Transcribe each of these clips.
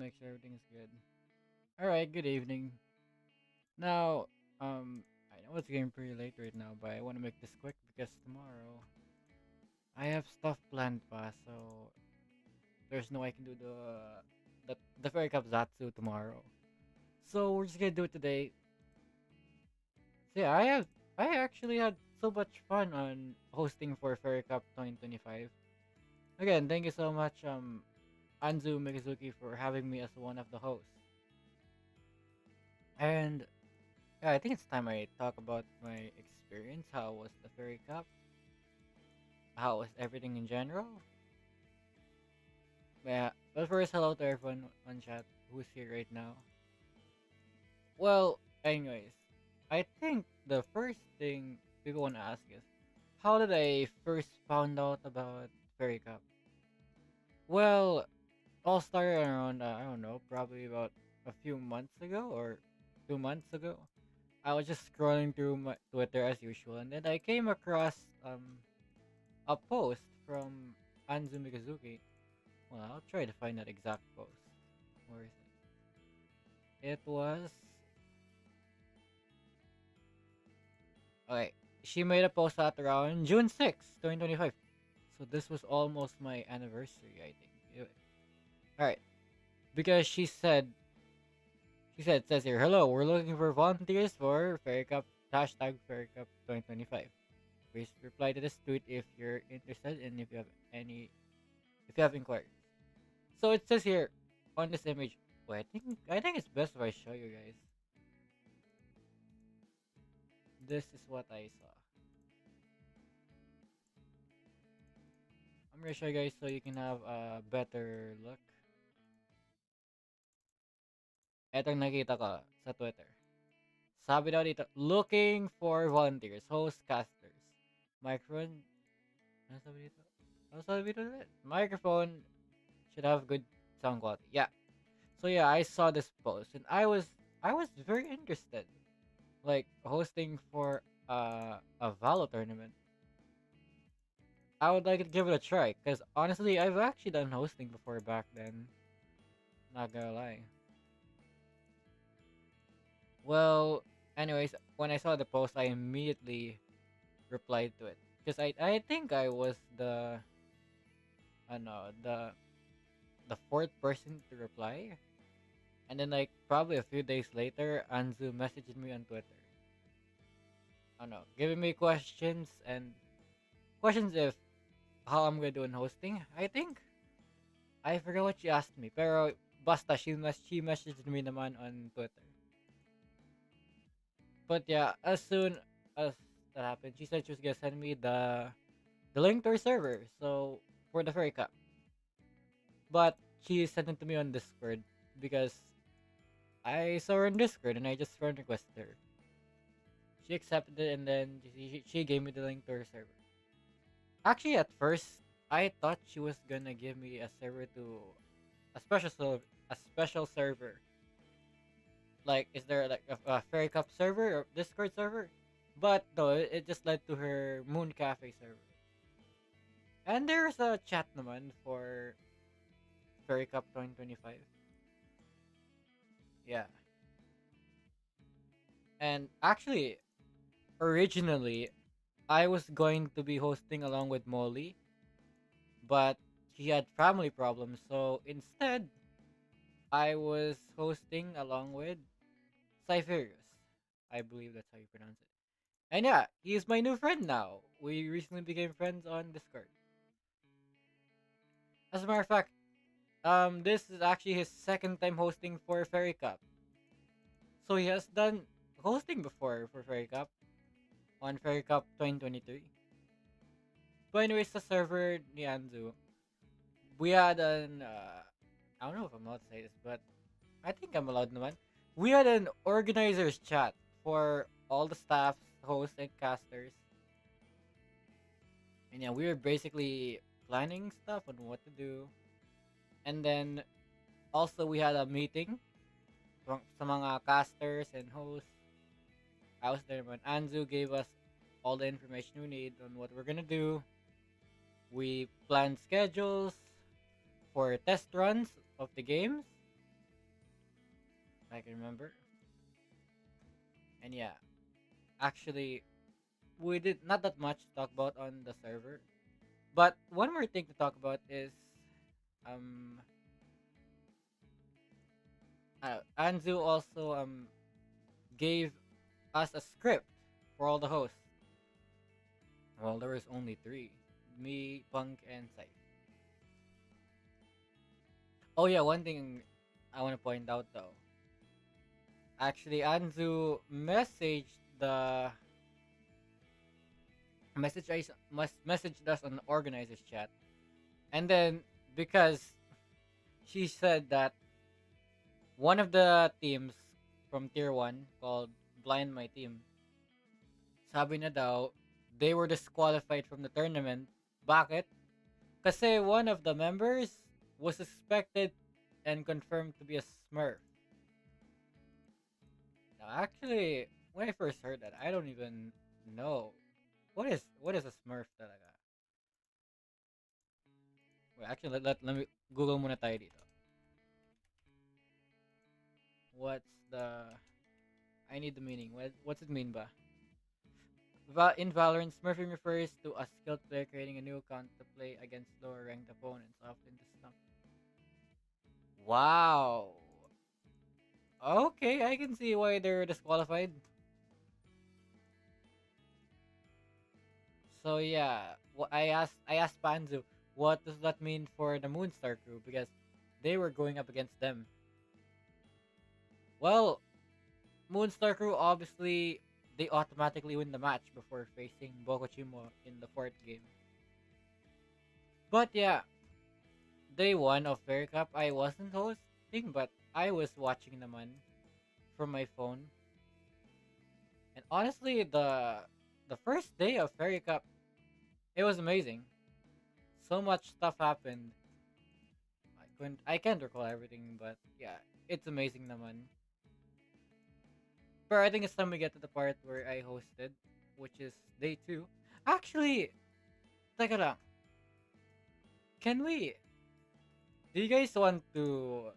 make sure everything's good. Alright, good evening. Now, I know it's getting pretty late right now, but I want to make this quick because tomorrow I have stuff planned pa, so there's no way I can do the Fairy Cup Zatsu tomorrow. So we're just gonna do it today. So yeah, I actually had so much fun on hosting for Fairy Cup 2025. Again, thank you so much, Anzu Mikizuki, for having me as one of the hosts. And yeah, I think it's time I talk about my experience. How was the Fairy Cup? How was everything in general? Yeah, but first, hello to everyone on chat who's here right now. Well, anyways, I think the first thing people want to ask is, how did I first found out about Fairy Cup? Well, all started around, I don't know, probably about a few months ago or 2 months ago. I was just scrolling through my Twitter as usual, and then I came across a post from Anzu Mikazuki. Well, I'll try to find that exact post. Where is it? It was okay. She made a post at around June 6th, 2025. So this was almost my anniversary, I think. All right, because she said, it says here, hello, we're looking for volunteers for Fairy Cup Fairy Cup 2025. Please reply to this tweet if you're interested and if you have inquiries. So it says here on this image. Wait, I think it's best if I show you guys. This is what I saw. I'm gonna show you guys so you can have a better look. Etong nakita ko sa Twitter. Sabi daw dito, looking for volunteers, host casters. Microphone, ano sabi dito? Ano sabi dito? Microphone should have good sound quality. Yeah. So yeah, I saw this post and I was very interested. Like hosting for a Valo tournament. I would like to give it a try because honestly, I've actually done hosting before back then. Not gonna lie. Well, anyways, when I saw the post, I immediately replied to it because I think I was I know the fourth person to reply, and then like probably a few days later, Anzu messaged me on Twitter. I don't know, giving me questions if how I'm gonna do in hosting. I think I forgot what she asked me, pero basta she messaged me naman on Twitter. But yeah, as soon as that happened, she said she was gonna send me the link to her server. So for the Fairy Cup, but she sent it to me on Discord because I saw her on Discord and I just friend requested her. She accepted it and then she gave me the link to her server. Actually, at first, I thought she was gonna give me a server to a special server. Like, is there like a Fairy Cup server or Discord server? But no, it just led to her Moon Cafe server. And there's a chat naman for Fairy Cup 2025. Yeah. And actually, originally, I was going to be hosting along with Molly, but she had family problems. So instead, I was hosting along with Cypherius. I believe that's how you pronounce it. And yeah, he's my new friend now. We recently became friends on Discord. As a matter of fact, this is actually his second time hosting for Fairy Cup. So he has done hosting before for Fairy Cup on Fairy Cup 2023. But anyways, the server ni Anzu, we had I don't know if I'm allowed to say this, but I think I'm allowed naman. We had an organizers chat for all the staffs, hosts, and casters. And yeah, we were basically planning stuff on what to do. And then also we had a meeting sa mga casters and hosts. I was there when Anzu gave us all the information we need on what we're gonna do. We planned schedules for test runs of the games. I can remember. And yeah, actually, we did not that much to talk about on the server. But one more thing to talk about is um Anzu also gave us a script for all the hosts. Well, there was only three: me, Punk, and Sai. Oh yeah, one thing I want to point out though. Actually, Anzu the messaged us on the organizers chat, and then because she said that one of the teams from tier one called Blind My Team, sabi na daw they were disqualified from the tournament. Bakit? Kasi one of the members was suspected and confirmed to be a Smurf. Now, actually, when I first heard that, I don't even know what is a Smurf talaga. Wait, actually, let me Google muna tayo dito. What's the I need the meaning. What's it mean ba? In Valorant, Smurfing refers to a skilled player creating a new account to play against lower ranked opponents, often to stump. Wow. Okay, I can see why they're disqualified. So yeah, I asked Panzu, what does that mean for the Moonstar crew because they were going up against them. Well, Moonstar crew obviously they automatically win the match before facing Bokochimo in the fourth game. But yeah, day one of Fairy Cup I wasn't hosting, but I was watching naman from my phone. And honestly, the first day of Fairy Cup, it was amazing. So much stuff happened. I can't recall everything, but yeah, it's amazing naman. But I think it's time we get to the part where I hosted, which is day two. Actually, teka lang. Can we? Do you guys want to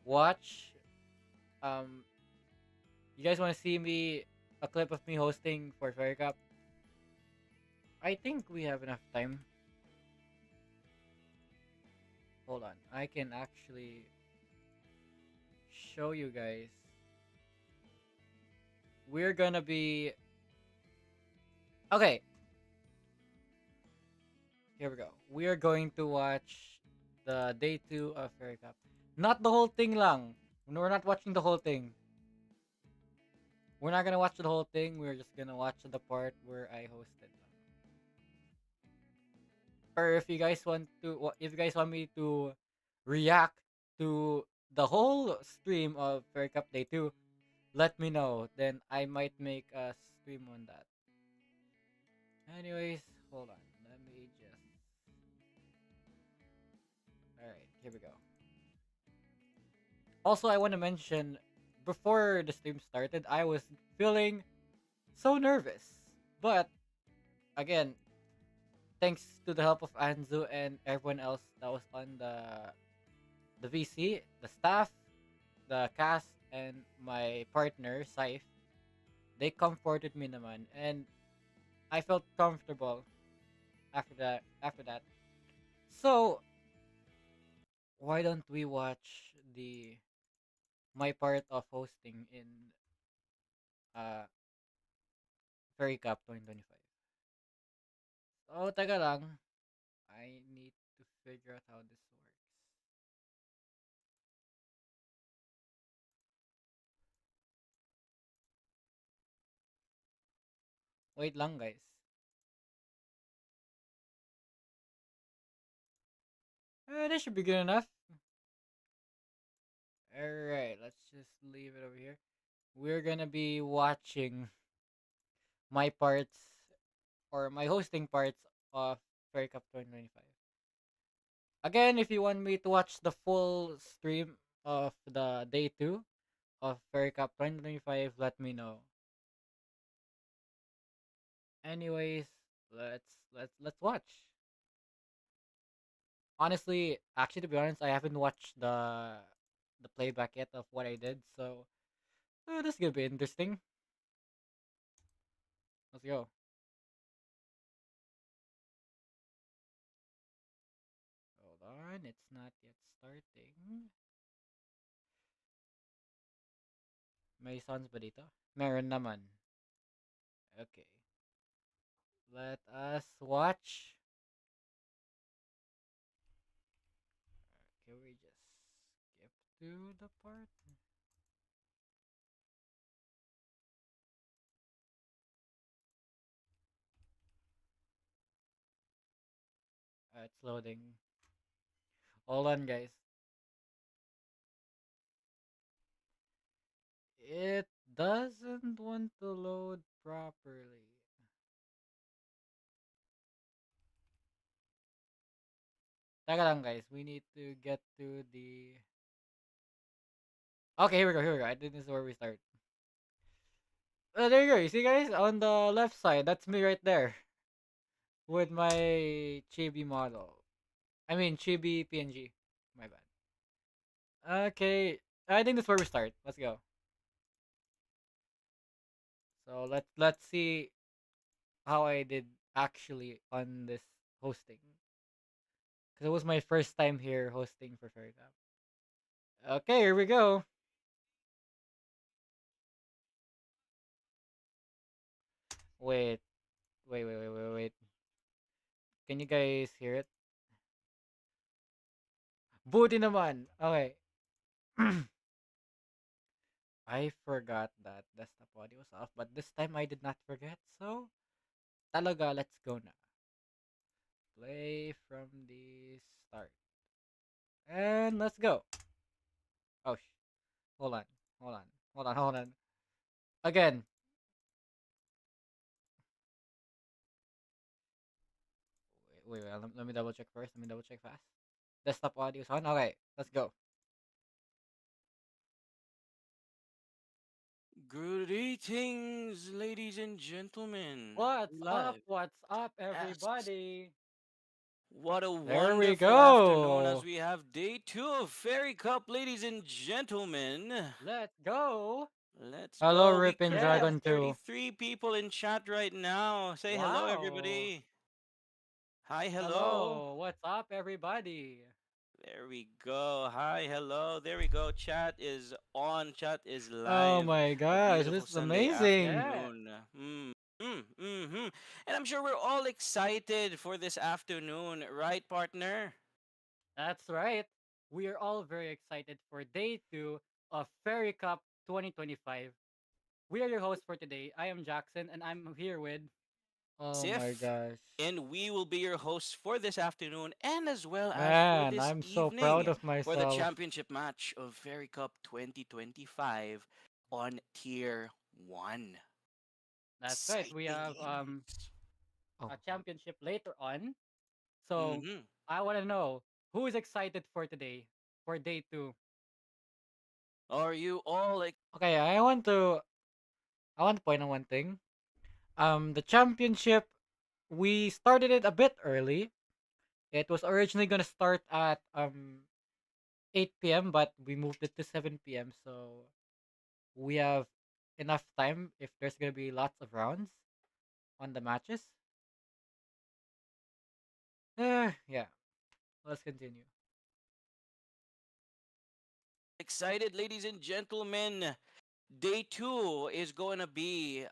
watch? Um, you guys want to see me a clip of me hosting for Fairy Cup? I think we have enough time. Hold on, I can actually show you guys. We're gonna be okay. Here we go. We are going to watch the day two of Fairy Cup. Not the whole thing lang. We're not watching the whole thing. We're not gonna watch the whole thing. We're just gonna watch the part where I hosted. Or if you guys want me to react to the whole stream of Fairy Cup Day 2, let me know. Then I might make a stream on that. Anyways, hold on. Let me just. Alright, here we go. Also, I want to mention before the stream started, I was feeling so nervous. But again, thanks to the help of Anzu and everyone else that was on the VC, the staff, the cast, and my partner, Saif, they comforted me naman. And I felt comfortable after that. So why don't we watch the my part of hosting in uh Fairy Cup 2025. So taga lang. I need to figure out how this works. Wait lang guys. This should be good enough. Alright, let's just leave it over here. We're gonna be watching my parts or my hosting parts of Fairy Cup 2025. Again, if you want me to watch the full stream of the day 2 of Fairy Cup 2025, let me know. Anyways, let's watch. Honestly, actually to be honest, I haven't watched the playback yet of what I did. So this is gonna be interesting. Let's go. Hold on, it's not yet starting. May sounds ba dito? Meron naman. Okay. Let us watch. Can we just skip to the part? It's loading. Hold on, guys. It doesn't want to load properly. Teka lang, guys. We need to get to the... Okay, here we go, here we go. I think this is where we start. There you go. You see, guys? On the left side, that's me right there. With my chibi model. I mean, chibi PNG. My bad. Okay. I think that's where we start. Let's go. So let's see how I did actually on this hosting. Because it was my first time here hosting for Fairy Cup. Okay, here we go. Wait, wait. Can you guys hear it? Buti naman. Okay. I forgot that desktop audio was off, but this time I did not forget. So, talaga, let's go na. Play from the start. And let's go. Oh, hold on. Hold on. Hold on. Again. Let me double check first. Let me double check fast. Desktop audio is on. Okay, let's go. Greetings, ladies and gentlemen. What's up? Live What's up, as everybody? what a There we wonderful afternoon as go. we have day two of Fairy Cup, ladies and gentlemen. Let's go. Let's Hello, go. We Ripin currently have Dragon yes. 2. 33 people in chat right now. Say hello, Wow. everybody. Hi, hello. Hello. What's up, everybody? There we go. Hi, hello. There we go. Chat is on. Chat is Oh live. my A gosh, beautiful this is Sunday amazing. Yeah, afternoon. And I'm sure we're all excited for this afternoon, right, partner? that's right. We are all very excited for day two of Fairy Cup 2025. We are your hosts for today. I am Jackson, and I'm here with. Oh my Sif, gosh. and we will be your hosts for this afternoon and as well as for Man, this I'm so proud evening of for the myself. championship match of Fairy Cup 2025 on Tier 1. That's right. We Exciting have news. a Oh. championship later on. So Mm-hmm. I want to know who is excited for today, for day two. Are you all Okay, I want to point out one thing. The championship, we started it a bit early. It was originally gonna start at 8 p.m., but we moved it to 7 p.m. So we have enough time if there's gonna be lots of rounds on the matches. Yeah. Let's continue. excited, ladies and gentlemen? Day two is going to be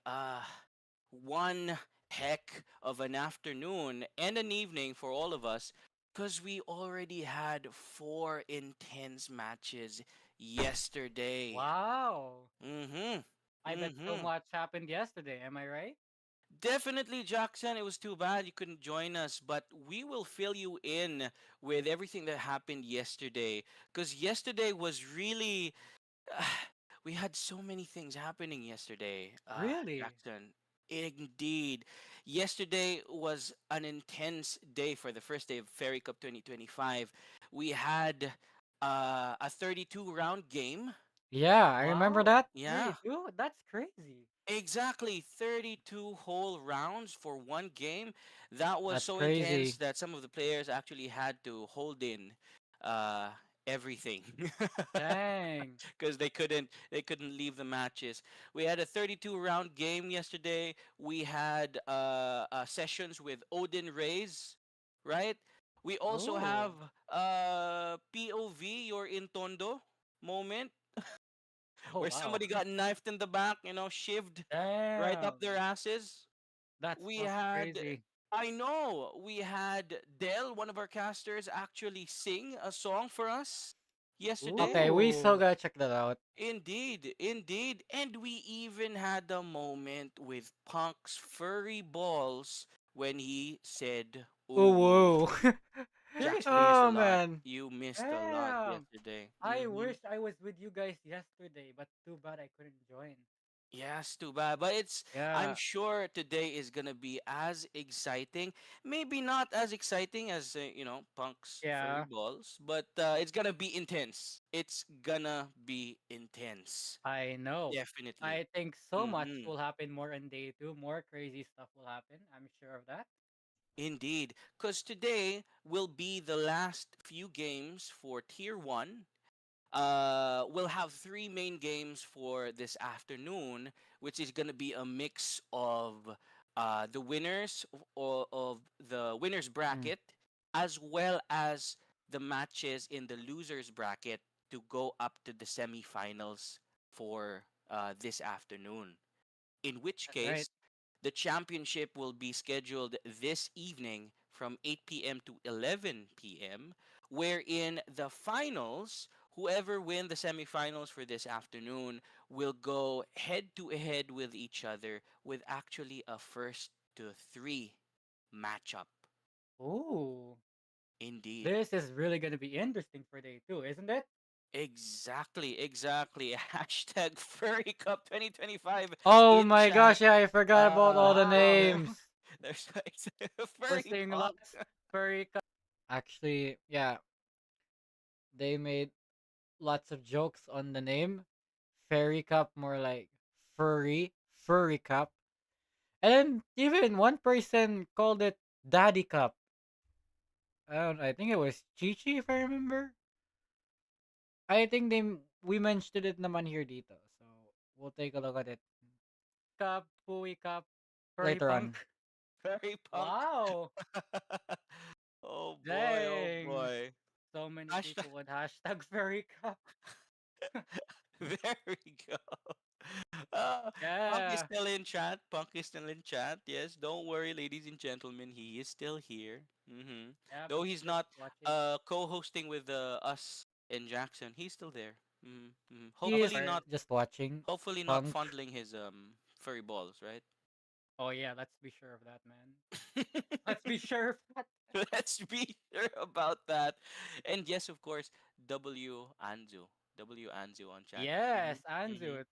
one heck of an afternoon and an evening for all of us because we already had four intense matches yesterday. Wow. Mm-hmm. I bet so Mm-hmm. much happened yesterday. Am I right? Definitely, Jackson. It was too bad you couldn't join us, but we will fill you in with everything that happened yesterday. Because yesterday was really we had so many things happening yesterday, Really? Jackson. Indeed. Yesterday was an intense day for the first day of Fairy Cup 2025. We had a 32 round game. Yeah, I remember Wow. that. Yeah, 32? That's crazy. exactly. 32 whole rounds for one game. That was That's so intense crazy. that some of the players actually had to hold in. Uh, everything. Dang. Because they couldn't leave the matches. We had a 32 round game yesterday. We had sessions with Odin Rays, right? We also have Ooh. POV, your Intondo moment, Oh where wow. somebody got knifed in the back, shivved right up Damn. their asses. That's We fucking had, crazy. I know, we had Dell, one of our casters, actually sing a song for us yesterday. Okay, we still Ooh. gotta check that out. Indeed, indeed. And we even had a moment with Punk's furry balls when he said, Ooh, ooh woo. woo. Jackson, you missed a Oh lot. man. You missed a lot Damn. yesterday. I wish I was with you guys yesterday, but too bad I couldn't join. Yes, too bad. But I'm Yeah. sure today is gonna be as exciting. Maybe not as exciting as Punk's furry Yeah. balls, but it's gonna be intense. It's gonna be intense, I know. definitely. I think so much Mm-hmm. will happen more on day two. More crazy stuff will happen. I'm sure of that. Indeed, because today will be the last few games for Tier 1. We'll have three main games for this afternoon, which is going to be a mix of the winners of the winners Mm. bracket, as well as the matches in the losers bracket to go up to the semifinals for this afternoon. In which That's right. case, the championship will be scheduled this evening from 8 p.m. to 11 p.m., wherein the finals, whoever win the semifinals for this afternoon, will go head to head with each other with actually a first to three matchup. Ooh. Indeed. This is really gonna be interesting for day two, isn't it? Exactly, exactly. Hashtag Furry Cup 2025 Oh in my chat. gosh, yeah, I forgot about all the There, Wow. names. there's We're furry seeing punk. lots furry Actually, yeah, they made lots of jokes on the name. Fairy Cup, more like furry cup. And even one person called it Daddy Cup. I think it was Chichi if I remember. I think we mentioned it naman here dito. So we'll take a look at it Cup, Pui Cup, Furry Mhm. Punk. Mm. Furry punk. Wow. Oh boy, oh Dang. boy. So many Hashtag, people with hashtag Furry Cup. there we go. Uh, Punk is Yeah. still in chat. Punk is still in chat. Yes, don't worry, ladies and gentlemen. He is still here. Yeah, Though he's he's just not watching. co-hosting with us and Jackson, he's still there. He is just watching. Hopefully not Punk. fondling his furry balls, right? Oh yeah, let's be sure of that, man. Let's be sure of that. Let's be sure about that. And yes, of course, W Anzu. W Anzu on chat. Yes, Hmm Anzu.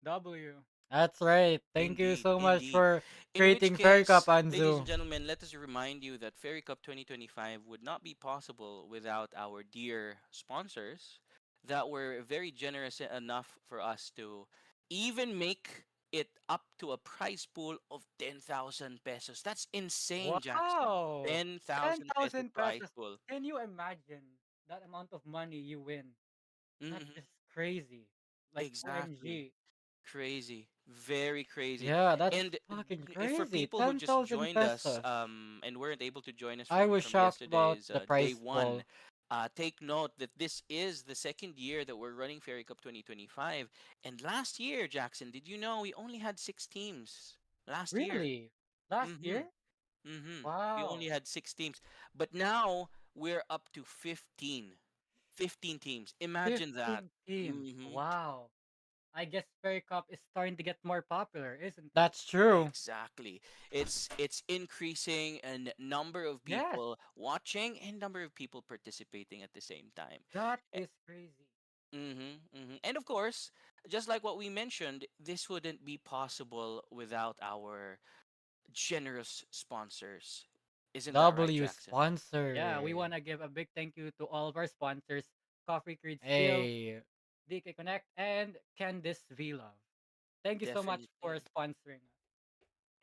W. That's right. Thank you Indeed, so much indeed. for In which creating Fairy Cup, case, ladies and Anzu. gentlemen, let us remind you that Fairy Cup 2025 would not be possible without our dear sponsors that were very generous enough for us to even make it up to a prize pool of 10,000 pesos. That's insane, Jackson. Wow. 10,000 peso 10,000 prize pesos. pool. Can you imagine that amount of money you win? That's Hmm just crazy. Like Exactly. OMG. Crazy, very crazy. Yeah, that's And fucking for crazy. people who just 10,000 joined us pesos. and weren't able to join us I from was shocked about yesterday's the day price one, pool. take note that this is the second year that we're running Fairy Cup 2025. And last year, Jackson, did you know we only had six teams last year? Really? Last Mm-hmm. year? Mm-hmm. We only Wow. had six teams, but now we're up to 15. 15 teams. Imagine that. 15 teams. Mm-hmm. Wow. I guess Fairy Cup is starting to get more popular, isn't it? That's true. Exactly. It's increasing in number of Yes. people watching and number of people participating at the same time. That is crazy. And of course, just like what we mentioned, this wouldn't be possible without our generous sponsors. Isn't that right, W Jackson? Yeah, we sponsor. want to give a big thank you to all of our sponsors Coffee Creed Steel, Hey, DK Connect, and Candice V Love. Thank you so much for Definitely. sponsoring us.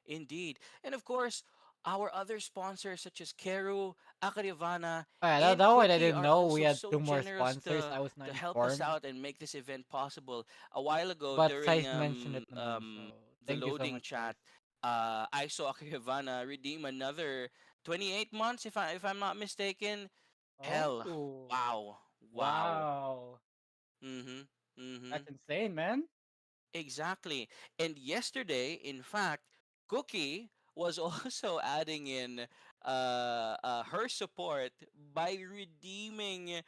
Indeed. And of course, our other sponsors such as Keru, Akarivana, Oh, yeah, that, and that one I Cookie didn't are know we also had so two more generous sponsors. I was not to help us informed, out and make this event possible. A while ago but during Saif mentioned it naman, so the thank you so loading much, Saif. chat, I saw Akarivana redeem another 28 months if I'm not mistaken. Hell, Oh, wow, wow. wow. Mhm. That's Mhm. insane, man. Exactly. And yesterday, in fact, Cookie was also adding in her support by redeeming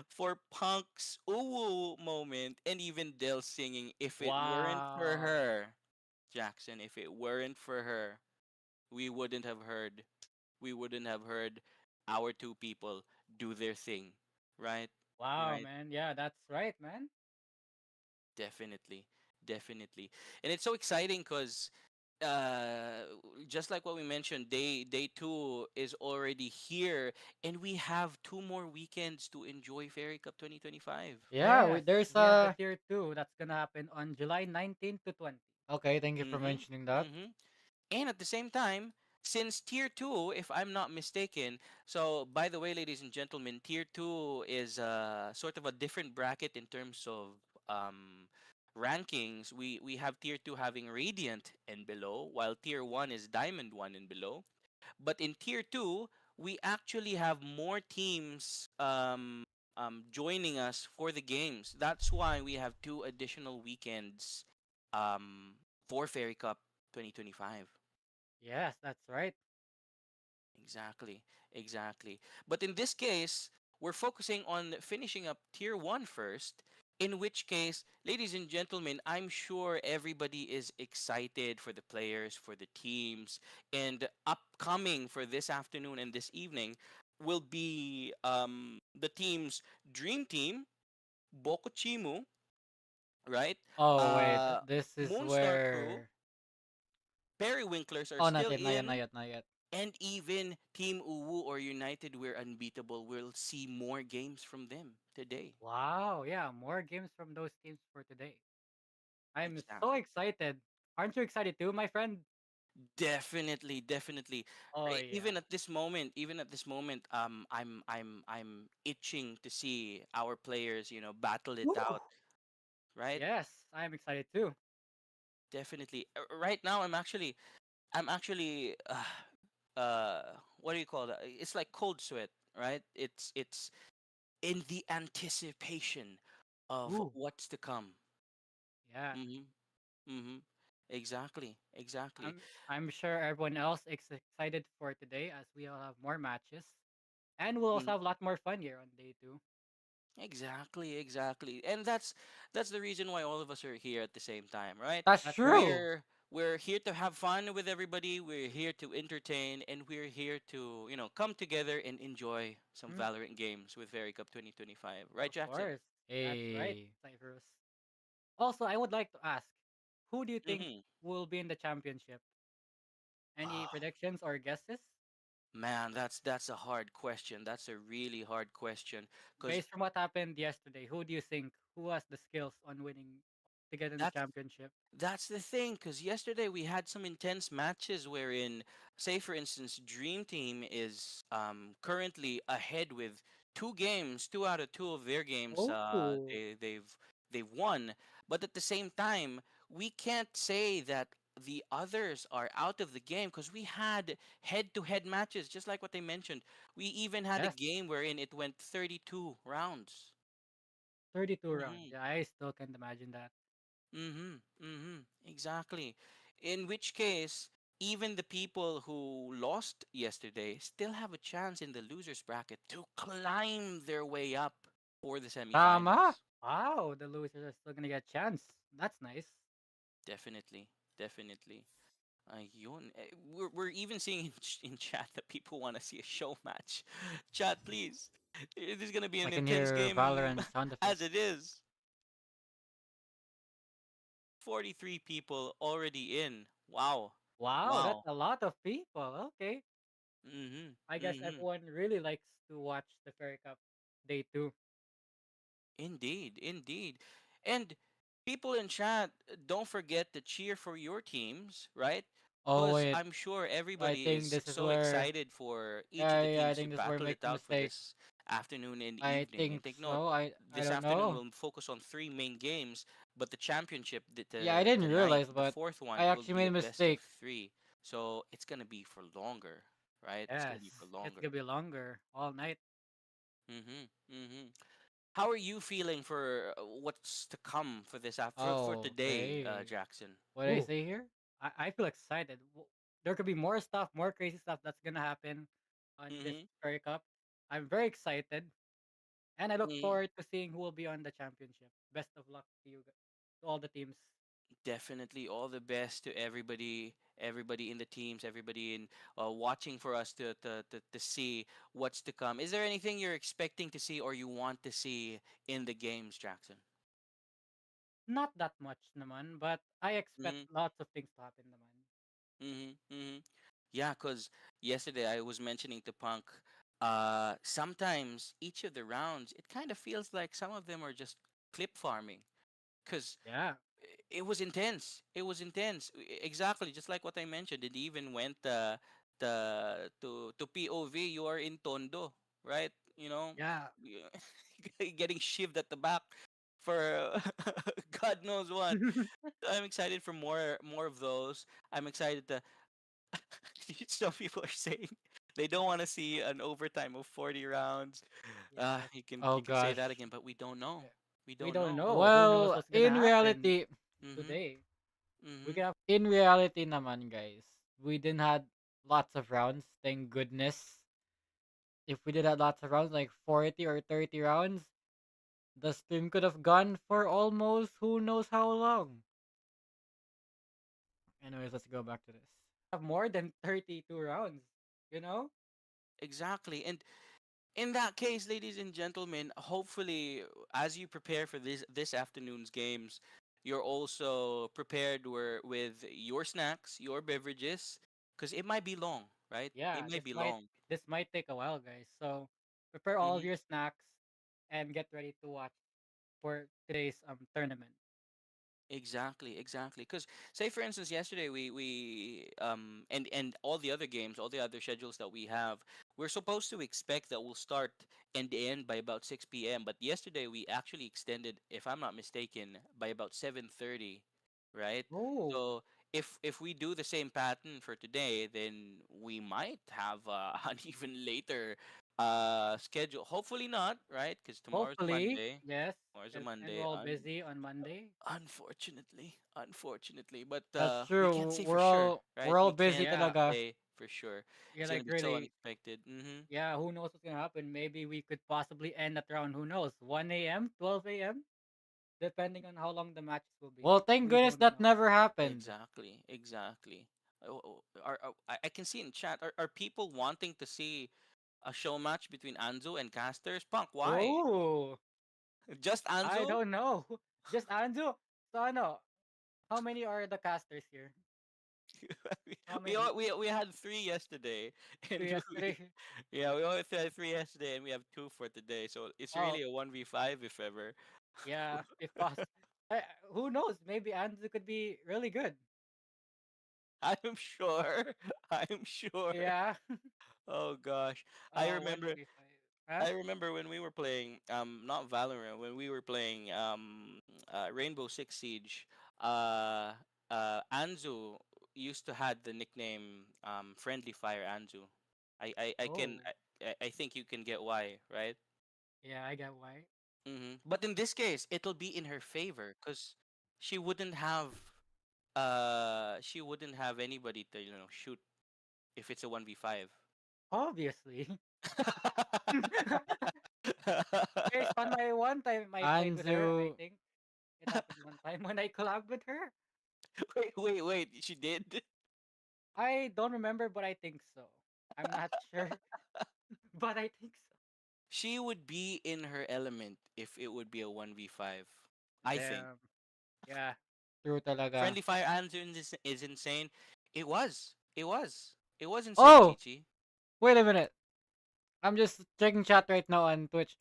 for Punk's Uwu moment and even Dell singing, if it weren't for Wow. her, Jackson, if it weren't for her, we wouldn't have heard, we wouldn't have heard our two people do their thing. Right? Wow, Right? man. Yeah, that's right, man. Definitely, definitely, and it's so exciting because uh, just like what we mentioned, day two is already here, and we have two more weekends to enjoy Fairy Cup 2025. Yeah, Yes, there's we have the a. tier 2 that's gonna happen on July 19th to 20th. Okay, thank you for Mm-hmm. mentioning that. Mm-hmm. And at the same time, since tier 2, if I'm not mistaken, so by the way, ladies and gentlemen, tier 2 is sort of a different bracket in terms of um, rankings. We have tier 2 having radiant and below, while tier 1 is diamond 1 and below. But in tier 2, we actually have more teams joining us for the games. That's why we have two additional weekends um, for Fairy Cup 2025. Yes, that's right. Exactly, exactly. But in this case, we're focusing on finishing up tier one first. In which case, ladies and gentlemen, I'm sure everybody is excited for the players, for the teams, and upcoming for this afternoon and this evening will be the team's Dream Team, Bokochimu, right? Oh wait, Uh, this is Moonstar Crew, where. Periwinklers are Oh, not still yet, not yet, not in. yet, not yet. And even Team Uwu or United We're Unbeatable will see more games from them today. Wow, yeah, more games from those teams for today. I'm so Exactly. excited. Aren't you excited too, my friend? Definitely, definitely. Oh yeah. Even at this moment, I'm itching to see our players, battle it Woo! out, right? Yes, I'm excited too. Definitely. Right now, I'm actually, what do you call that? It's like cold sweat, right? It's in the anticipation of Ooh, what's to come. yeah. Mm-hmm. Mm-hmm. Exactly. Exactly. I'm sure everyone else is excited for today as we all have more matches. And we'll also Mm-hmm. have a lot more fun here on day 2. Exactly. Exactly. And that's the reason why all of us are here at the same time, right? That's That's right. true. We're here to have fun with everybody. We're here to entertain, and we're here to come together and enjoy some Mm, Valorant games with Fairy Cup 2025, right, of Jackson? course. That's right, Hey. Cyprus. Also, I would like to ask, who do you think Mm-hmm. will be in the championship? Any Oh, predictions or guesses? man, that's a hard question. That's a really hard question because Based from what happened yesterday, who do you think who has the skills on winning to get in the that's championship? That's the thing, because yesterday we had some intense matches wherein, say for instance, Dream Team is currently ahead with two games, two out of two of their games. Oh, They've won, but at the same time, we can't say that the others are out of the game because we had head-to-head matches, just like what they mentioned. We even had a yes, game wherein it went 32 rounds. 32 rounds. Mm-hmm. Yeah, I still can't imagine that. Mm-hmm. Mm-hmm. Exactly. In which case, even the people who lost yesterday still have a chance in the losers bracket to climb their way up for the Tama. semifinals. Wow, the losers are still gonna get a chance. That's nice. Definitely. Definitely. We're even seeing in, in chat that people want to see a show match. Chat, please. It is going to be I an can intense hear game Valorant sound as effects. it is. 43 people already in. Wow. Wow, that's Wow. a lot of people. Okay. Mm-hmm. I guess Mm-hmm. everyone really likes to watch the Fairy Cup day 2. Indeed, indeed. And people in chat, don't forget to cheer for your teams, right? Oh Because wait, I'm sure I everybody think is this is so where. excited for each of Yeah, the yeah, I teams to think this is where I battle make it the out for mistake. this afternoon and I evening. And think take note, so. I this don't afternoon know. we'll focus on three main games, but the championship, Yeah, I the didn't night, realize, the but fourth one I will actually be made a a best of mistake. three. So it's gonna be for longer, right? It's gonna Yes, be for it's longer. gonna be longer all night. Mm-hmm. Mm-hmm. How are you feeling for what's to come for this for Oh, today, okay. Jackson? What did I Ooh, say here? I feel excited. There could be more stuff, more crazy stuff that's gonna happen on this Mm-hmm. Curry Cup. I'm very excited, and I look Mm-hmm. forward to seeing who will be on the championship. Best of luck to you, to all the teams. Definitely all the best to everybody in the teams, everybody in watching for us to see what's to come. Is there anything you're expecting to see or you want to see in the games, Jackson? Not that much, naman, but I expect Mm-hmm. lots of things to happen, naman. Mm-hmm. Mm-hmm. Yeah, because yesterday I was mentioning to Punk, sometimes each of the rounds it kind of feels like some of them are just clip farming because Yeah, it was intense. It was intense. Exactly, just like what I mentioned. It even went to POV. You are in Tondo, right? You know, yeah. getting shivved at the back for God knows what. I'm excited for more of those. I'm excited to. Some people are saying they don't want to see an overtime of 40 rounds. Yes. Oh You can say gosh. that again, but we don't know. Yeah. We We don't don't know. know. Who knows Well, what's gonna happen Mm-hmm. today? We Mm-hmm. can have in reality naman guys, we didn't had lots of rounds, thank goodness. If we did have lots of rounds, like 40 or 30 rounds, the stream could have gone for almost who knows how long. Anyways, let's go back to this. more than 32 rounds. You know? Exactly. And in that case, ladies and gentlemen, hopefully, as you prepare for this afternoon's games, you're also prepared with your snacks, your beverages, because it might be long, right? It Yeah. might be long. This might take a while, guys. So prepare all of Mm-hmm. your snacks and get ready to watch for today's tournament. Exactly, exactly. Because say for instance, yesterday and all the other games, all the other schedules that we have, we're supposed to expect that we'll start and end by about 6 p.m. But yesterday we actually extended, if I'm not mistaken, by about 7:30, right? Oh, So if we do the same pattern for today, then we might have an even later schedule. Hopefully not, right? Because tomorrow's a hopefully, Monday. yes. Tomorrow's a And we're Monday. all busy on Monday. Unfortunately, but That's we can't true. say for sure, right? We're all We busy can't Yeah. talaga. say for sure. Yeah, It's gonna like be so really. unexpected. Mm-hmm. Yeah, who knows what's gonna happen? Maybe we could possibly end at around, who knows, 1 a.m., 12 a.m., depending on how long the matches will be. Well, thank We goodness don't that know. never happened. Exactly, exactly. I can see in chat. Are people wanting to see a show match between Anzu and Casters? Punk, why? Oh, Just I Anzu? don't know. Just Anzu. So ano, how many are the casters here? How many? We had three yesterday, and Three we, yesterday. yeah, we only had three yesterday, and we have two for today. So it's Oh, really a 1v5 if ever. yeah. If possible, who knows? Maybe Anzu could be really good. I'm sure. I'm sure. Yeah. Oh gosh. I remember 1v5. Huh? I remember when we were playing not Valorant, when we were playing Rainbow Six Siege, uh Anzu used to had the nickname Friendly Fire Anzu. I can Oh, I think you can get why, right? yeah. I get why. But in this case, it'll be in her favor because she wouldn't have she wouldn't have anybody to shoot if it's a 1v5. Obviously. Based on my one time I played with her, I Anzu, think it happened one time when I collabed with her. Wait, she did. I don't remember, but I think so. I'm not sure, but I think so. She would be in her element if it would be a 1v5. I think. Damn. Yeah. true talaga. Friendly Fire answer is insane. It was. It was. It was insane, Oh, Chichi. wait a minute. I'm just checking chat right now on Twitch.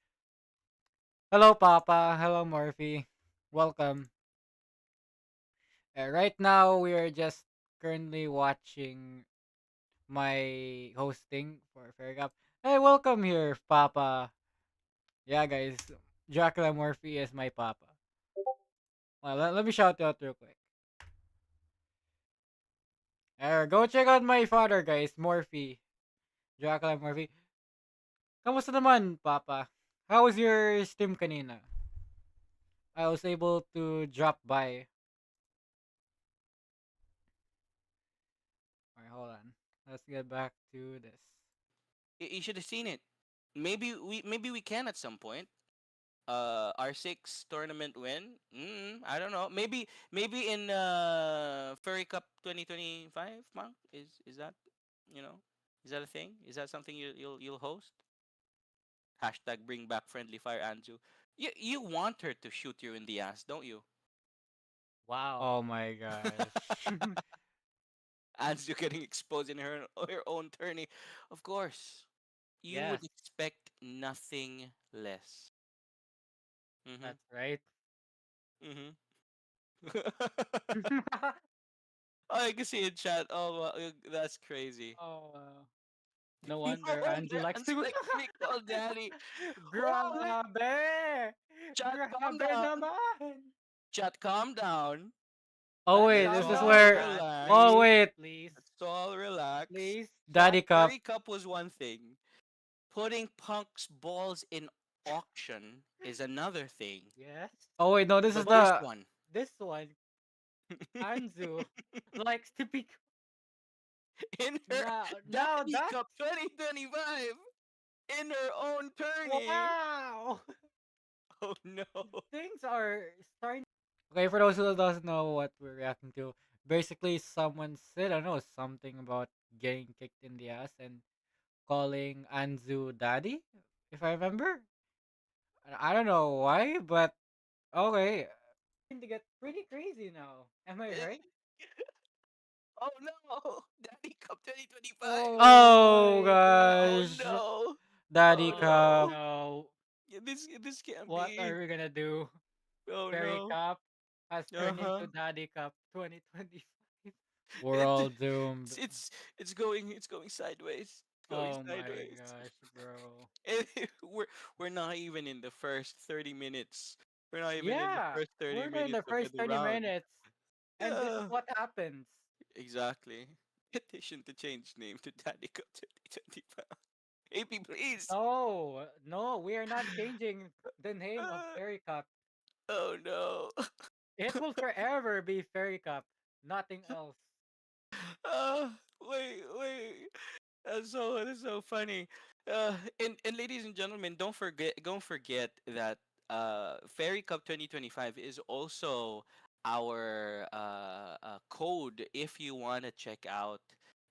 Hello, Papa. Hello, Murphy. Welcome. Right now, we are just currently watching my hosting for Fairy Cup. Hey, welcome here, Papa. Yeah, guys, Dracula Murphy is my Papa. Well, let me shout out real quick. Go check out my father, guys, Murphy. Dracula Murphy. Kamusta naman, Papa? How was your stream kanina? I was able to drop by. Alright, hold on. Let's get back to this. You should have seen it. Maybe we can at some point. R6 tournament win. I don't know. Maybe in Furry Cup 2025, Monk, is that, you know, is that a thing? Is that something you'll host? Hashtag bring back friendly fire Anju. You want her to shoot you in the ass, don't you? Wow. Oh my gosh. Anju getting exposed in her own tourney. Of course. You Yes, would expect nothing less. Mhm. that's right. Mhm. Oh, I can see in chat. Oh, that's crazy. Oh, no No wonder wonder Anju likes Anju to. likes to be called daddy. Oh, Grabe! chat, calm Grabe down. naman! Chat, calm down. Oh Let's wait, Let's this calm is down, all where. chat. Oh relax. Please, wait, please, Let's all relax. please. Chat, Daddy Cup. Furry Cup was one thing. Putting Punk's balls in auction is another thing. Yes. Oh wait, no, this is But But this the. one. this one, Anzu, likes to be. In her Now Daddy that's. Cup 2025, in her own tourney. Wow! Oh no. Things are starting. Okay, for those who doesn't know what we're reacting to, basically someone said, I don't know, something about getting kicked in the ass and calling Anzu daddy, if I remember. I don't know why, but okay. To get pretty crazy now. Am I right? Oh no. Daddy Cup 2025. Oh Oh my god. Oh gosh, no. Daddy Oh Oh Cup. no. no. Yeah, this can't What be. are we gonna do? Oh Fairy no. Cup has turned Uh-huh. into Daddy Cup 2025. We're It all doomed. it's going sideways. It's going Oh my sideways. gosh, bro. And we're not even in the first 30 minutes. We're not even in the Yeah, first 30 we're in the minutes of first the 30 round. minutes, and this is Yeah, what happens. exactly. Petition to change name to Daddy Cup 2025. AP, please. No, no, we are not changing the name of Uh, Fairy Cup. oh no. It will forever be Fairy Cup, nothing else. uh, wait. That's so funny. And ladies and gentlemen, don't forget that Fairy Cup 2025 is also our code if you want to check out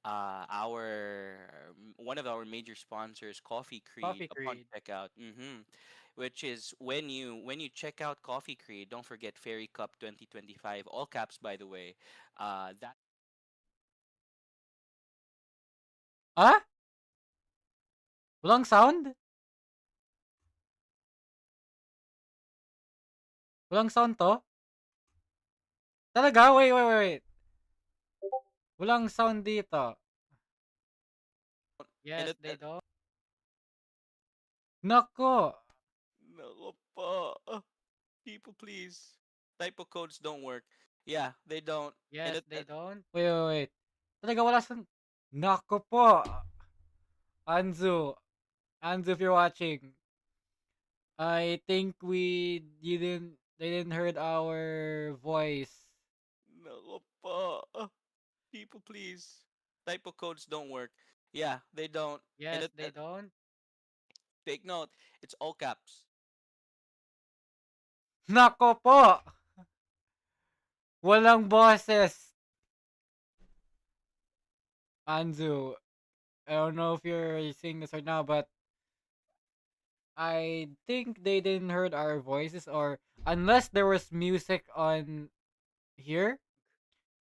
our one of our major sponsors, Coffee Creed, Coffee upon Creed. checkout. Which is when you check out Coffee Creed, don't forget Fairy Cup 2025, all caps by the way. That Ah? Walang sound? Walang sound to? Talaga? Wait. Walang sound dito. and Yes, they don't. Nako. no po. People, please. Typo codes don't work. Yeah, they don't. And Yes, they don't. Wait. Talaga wala sound. Nako po. Anzu. Anzu, if you're watching. I think they didn't heard our voice. no po. People, please. Typo codes don't work. Yeah, they don't. And Yes, they don't. take note, it's all caps. Nako po. Walang boses. Anzu. I don't know if you're seeing this right now, but I think they didn't heard our voices, or unless there was music on here,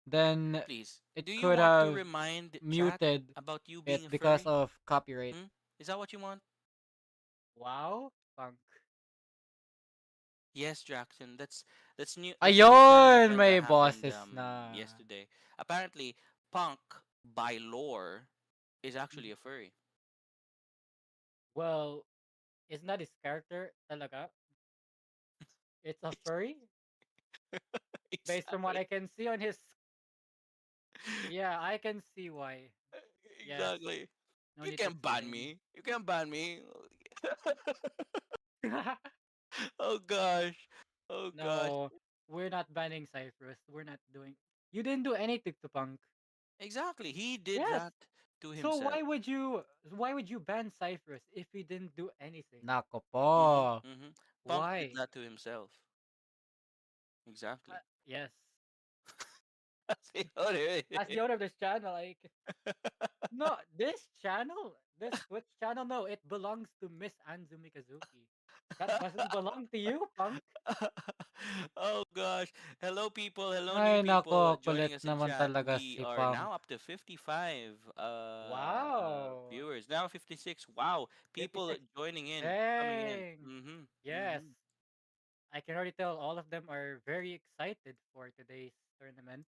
then Please. it Do you could want to have remind chat muted about you it being a because furry? of copyright. Hmm? Is that what you want? Wow, punk. Yes, Jackson. That's new. That's a new current Ayon! event that May happened boses na. yesterday. Apparently, Punk, by lore, is actually Mhm. a furry. Well, isn't that his character talaga? It's a furry? Based from what Exactly. I can see on his, yeah, I can see why. Yes. Exactly. No You need to can't ban explain. me. You can't ban me. Oh gosh. Oh gosh. No, we're not banning Cyprus. We're not doing. You didn't do anything to Punk. Exactly. He did Yes. that to So himself. why would you ban Cyprus if he didn't do anything? Nako po. Mm-hmm. Mm-hmm. Punk did Why? that to himself. Exactly. Yes. That's the other. As the owner of this channel, like no, this channel, this Twitch channel, no, it belongs to Miss Anzu Mikazuki. That doesn't belong to you, Punk. Oh gosh. Hello people, hello new Ay nako, people kulit joining us in naman chat. talaga We si are Pang. now up to 55 Wow. viewers. Now 56. Wow. People 56. joining in, coming in. Dang. Mhm. Yes. Mhm. I can already tell all of them are very excited for today's tournament.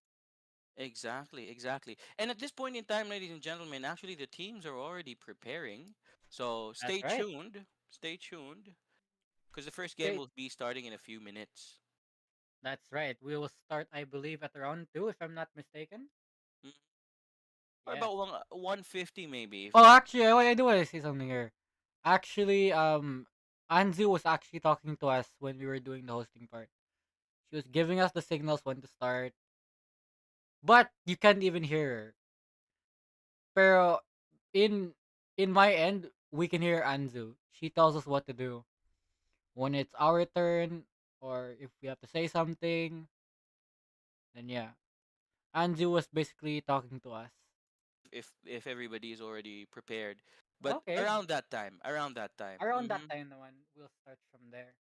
Exactly, exactly. And at this point in time, ladies and gentlemen, actually the teams are already preparing. So That's stay right. tuned. Stay tuned because the first game Okay, will be starting in a few minutes. that's right. We will start, I believe, at round two, if I'm not mistaken. Mm, or Yes. about 150 maybe. Oh, actually, I do want to say something here. Actually, Anzu was actually talking to us when we were doing the hosting part. She was giving us the signals when to start, but you can't even hear her. Pero in in my end, we can hear Anzu. She tells us what to do when it's our turn, or if we have to say something. Then yeah, Anzu was basically talking to us. If everybody is already prepared. But Okay. around that time. Around that time, the one we'll start from there.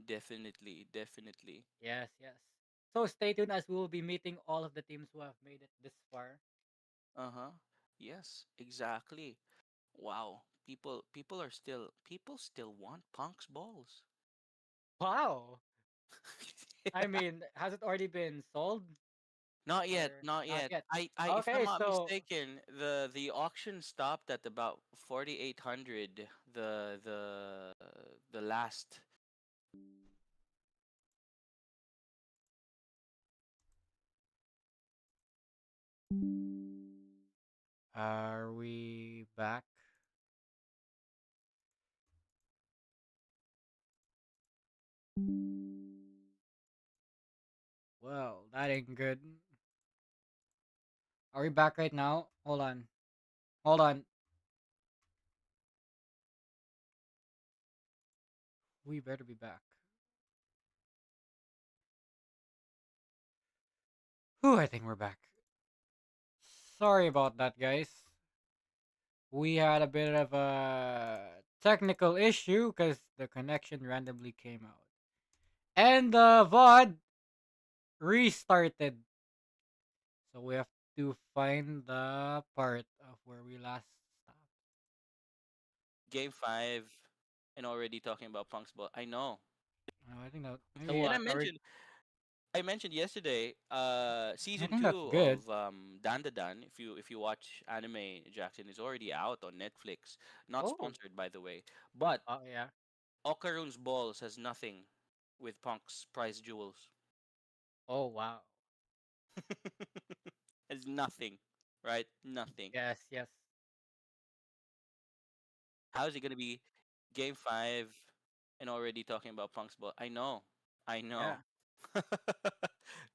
Definitely, definitely. Yes, yes. So stay tuned as we will be meeting all of the teams who have made it this far. Uh-huh. Yes, exactly. Wow. People still want Punk's balls. Wow. I mean, has it already been sold Not yet, or not not yet. yet? I if I'm Okay, not so mistaken, the auction stopped at about 4,800 the last. Are we back? Well, that ain't good. Are we back right now? Hold on. Hold on. We better be back. Whew, I think we're back. Sorry about that, guys. We had a bit of a technical issue because the connection randomly came out. And the VOD restarted. So we have to find the part of where we last stopped. Game 5 and already talking about Punk's ball. I know. I think that so maybe And what? Are we I mentioned yesterday, I season think that's two good. of Dandadan. If you watch anime, Jackson is already out on Netflix. Not Oh, sponsored, by the way. But oh yeah. Okarun's balls has nothing with Punk's prize jewels. Oh wow. Has nothing, right? Nothing. Yes, yes. How is it gonna be game 5 and already talking about Punk's ball? I know, I Yeah. know.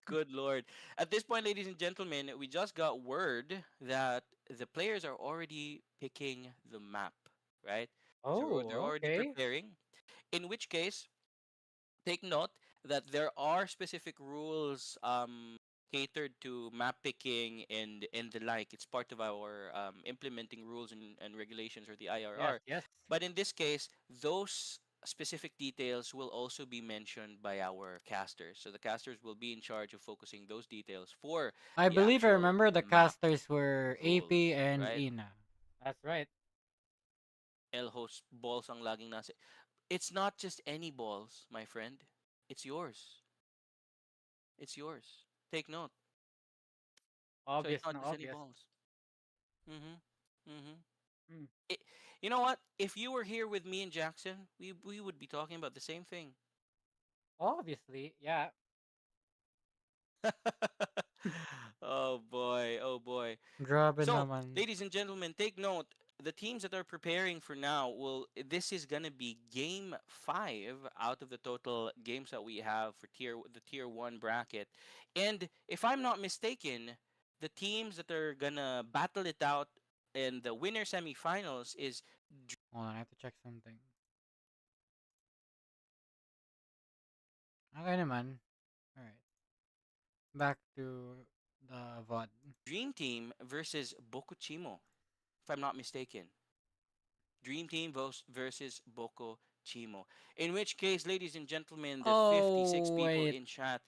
Good lord. At this point, ladies and gentlemen, we just got word that the players are already picking the map, right? So they're Oh, already okay. preparing. In which case, take note that there are specific rules catered to map picking and the like. It's part of our implementing rules and regulations or the Yes, IRR. yes. But in this case, those specific details will also be mentioned by our casters. So the casters will be in charge of focusing those details for I the believe I actual remember the map casters were AP rules, and right? Ina. That's right. El host balls ang laging nasa. It's not just any balls, my friend. It's yours. It's yours. Take note. So it's Obvious not na just any obvious. balls. Mm-hmm. Mm-hmm. Hmm. It, you know what? If you were here with me and Jackson, we would be talking about the same thing. Obviously, yeah. Oh boy, oh boy. Grabe So, naman. ladies and gentlemen, take note. The teams that are preparing for now will this is gonna be game 5 out of the total games that we have for tier 1 bracket. And if I'm not mistaken, the teams that are gonna battle it out in the winner semifinals is Hold on, I have to check something. Okay naman. Alright. Back to the VOD. Dream Team versus Bokuchimo, if I'm not mistaken. Dream Team versus Boko Chimo. In which case, ladies and gentlemen, the 56 Oh, people wait. in chat,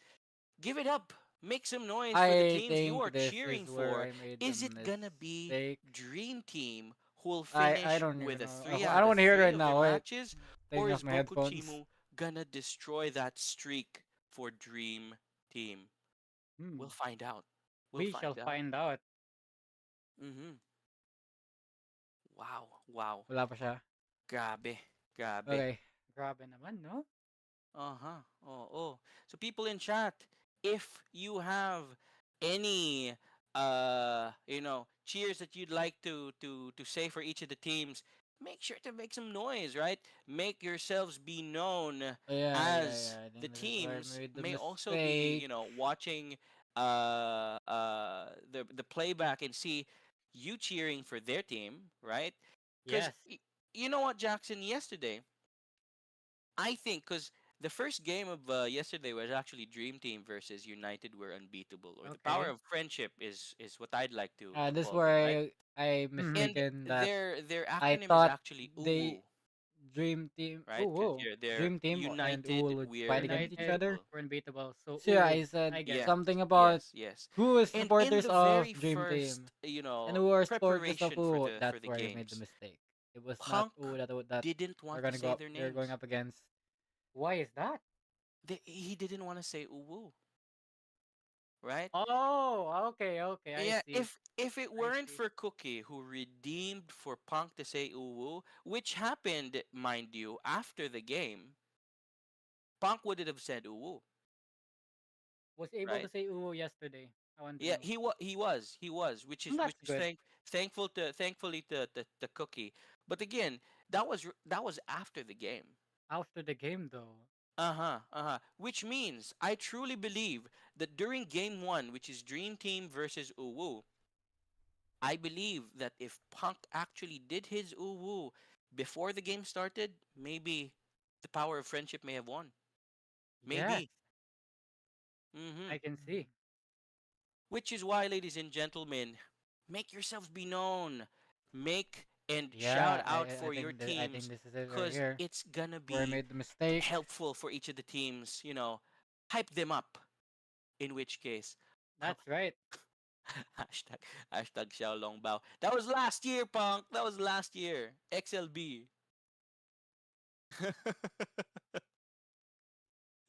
give it up. Make some noise for the I teams you are think this cheering is where for. I made the Is it gonna be mistake. Dream Team who will I finish don't with even a know. 3 I out don't of want to hear it 3 right of their now. Wait. matches? Or Taking is off my Boku headphones. Chimu gonna destroy that streak for Dream Team? We'll Hmm. find out. We'll We shall find out. find out. Mm-hmm. Wow. Wow. Wala pa siya. Grabe. Grabe. Okay. Grabe naman, no? Uh-huh. Oh, oh. So people in chat, if you have any cheers that you'd like to say for each of the teams, make sure to make some noise, right? Make yourselves be known as Yeah. I the think this is where I teams made the may also be, mistake. watching the playback and see you cheering for their team, right? Cuz Yes. you know what, Jackson, yesterday I think because the first game of yesterday was actually Dream Team versus United were unbeatable, or the power Okay. of friendship is what I'd like to This is call them, right? where I Mm-hmm. And mistaken that their I acronym is thought actually they UWU, Dream Team. right? Oh, Because whoa. they're Dream Team and United, Uul would fight we're against each United other. unbeatable. were unbeatable. So, So yeah, ooh, I said I get Yes, it. something about yes, yes. who is And in supporters the of very Dream Team first, and who are supporters of preparation for Uul. the That's where I made the games, mistake. It was not Punk Uul that didn't are want to gonna go say up. their They're going names. up against. Why is that? He didn't want to say UWU, right? Oh, okay, okay. I Yeah, see. if it I weren't see. for Cookie who redeemed for Punk to say uwu, which happened, mind you, after the game, Punk wouldn't have said uwu, Was able to right? say ooh yesterday. I want to Yeah, know. he was, which That's is good. thankfully to Cookie. But again, that was after the game. After the game, though. Uh-huh, uh-huh. Which means I truly believe that during game 1, which is Dream Team versus uwu, I believe that if Punk actually did his uwu before the game started, maybe the power of friendship may have won. Yes, Maybe. Mm-hmm. I can see. Which is why, ladies and gentlemen, make yourselves be known. Make and shout Yeah, out I for your think I think teams this is it right because here it's gonna where I be made the mistake. helpful for each of the teams, hype them up. In which case, That's right. hashtag hashtag Xiao Long Bao. That was last year, Punk. That was last year. XLB.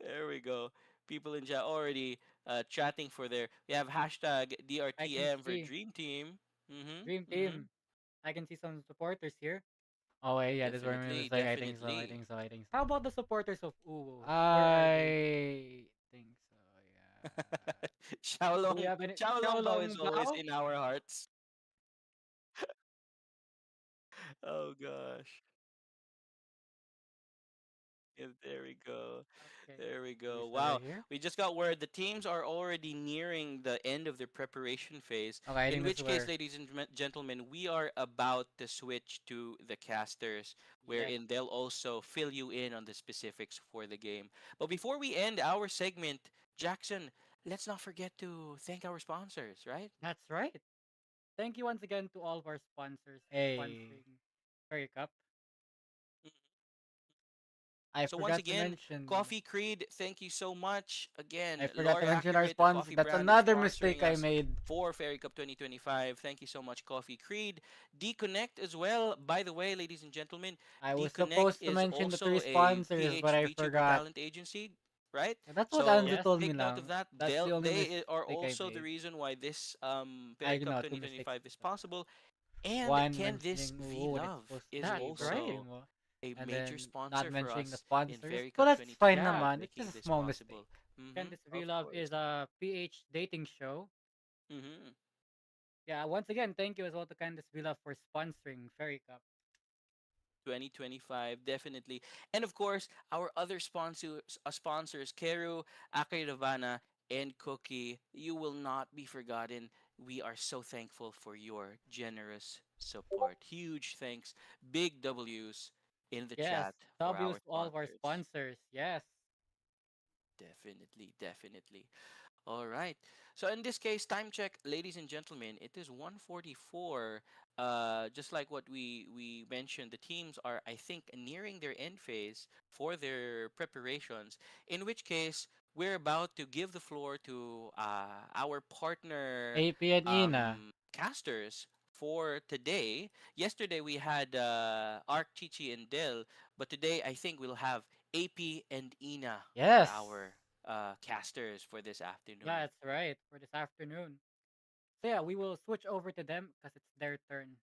There we go. People in chat already chatting for their. We have hashtag I can DRTM for see. Dream Team. Dream Mm-hmm. Mm-hmm. Team. I can see some supporters here. Oh wait, yeah, this is where I made the Definitely, mistake. I think so. I definitely. think so. I think so. How about the supporters of Uwu? Where are they? I think so. Yeah. Do we have any Xiao Bao is Xiaolong always Bao? in our hearts. Oh gosh. Yeah, there we go. Okay. There we We go. still right Wow. here? We just got word the teams are already nearing the end of their preparation phase. Okay, I In think this is which case, where. ladies and gentlemen, we are about to switch to the casters, Yes, wherein they'll also fill you in on the specifics for the game. But before we end our segment, Jackson, let's not forget to thank our sponsors, right? that's right. Thank you once again to all of our sponsors for Hey, sponsoring Fairy Cup. I So once forgot to again, mention. Coffee Creed, thank you so much. I Again, forgot Lore to mention our Accurate, a sponsor. coffee That's brand that's another mistake sponsoring I us made. for Fairy Cup 2025. Thank you so much, Coffee Creed. Deconnect as well. By the way, ladies and gentlemen, I was Deconnect supposed to is mention the three also a sponsors, but PH I VTuber forgot. talent agency. right? And that's what So Anzu Yes. told me take note of now. that. That's the only Are mistake I also the made. reason why this I Ferry Cup know two mistakes. 2025 is possible. And One Can This mentioning V what it's Love supposed to is That's be right. also Bokuchimo, a and major then not sponsor for mentioning the us in sponsors. Ferry But Cup that's fine, Yeah. 2025, naman. It's making just a this small mistake. possible. Mm-hmm. Candice Of Vilov course. is a PH dating show. Mm-hmm. Yeah, once again, thank you as well to Candice Vilov for sponsoring Fairy Cup. 2025 definitely, and of course our other sponsors Keru, Akiravana, and Cookie. You will not be forgotten. We are so thankful for your generous support. Huge thanks, big W's in the Yes. chat for W's our to all of our sponsors. sponsors. Yes. Definitely. All right. So in this case, time check, ladies and gentlemen, it is 1:44. Just like what we mentioned, the teams are, I think, nearing their end phase for their preparations. In which case, we're about to give the floor to our partner AP and Ina. casters for today. Yesterday we had Ark, Chichi, and Del, but today I think we'll have AP and Ina for Yes. our casters for this Yeah, afternoon. that's right. For this afternoon. So yeah, we will switch over to them because it's their turn.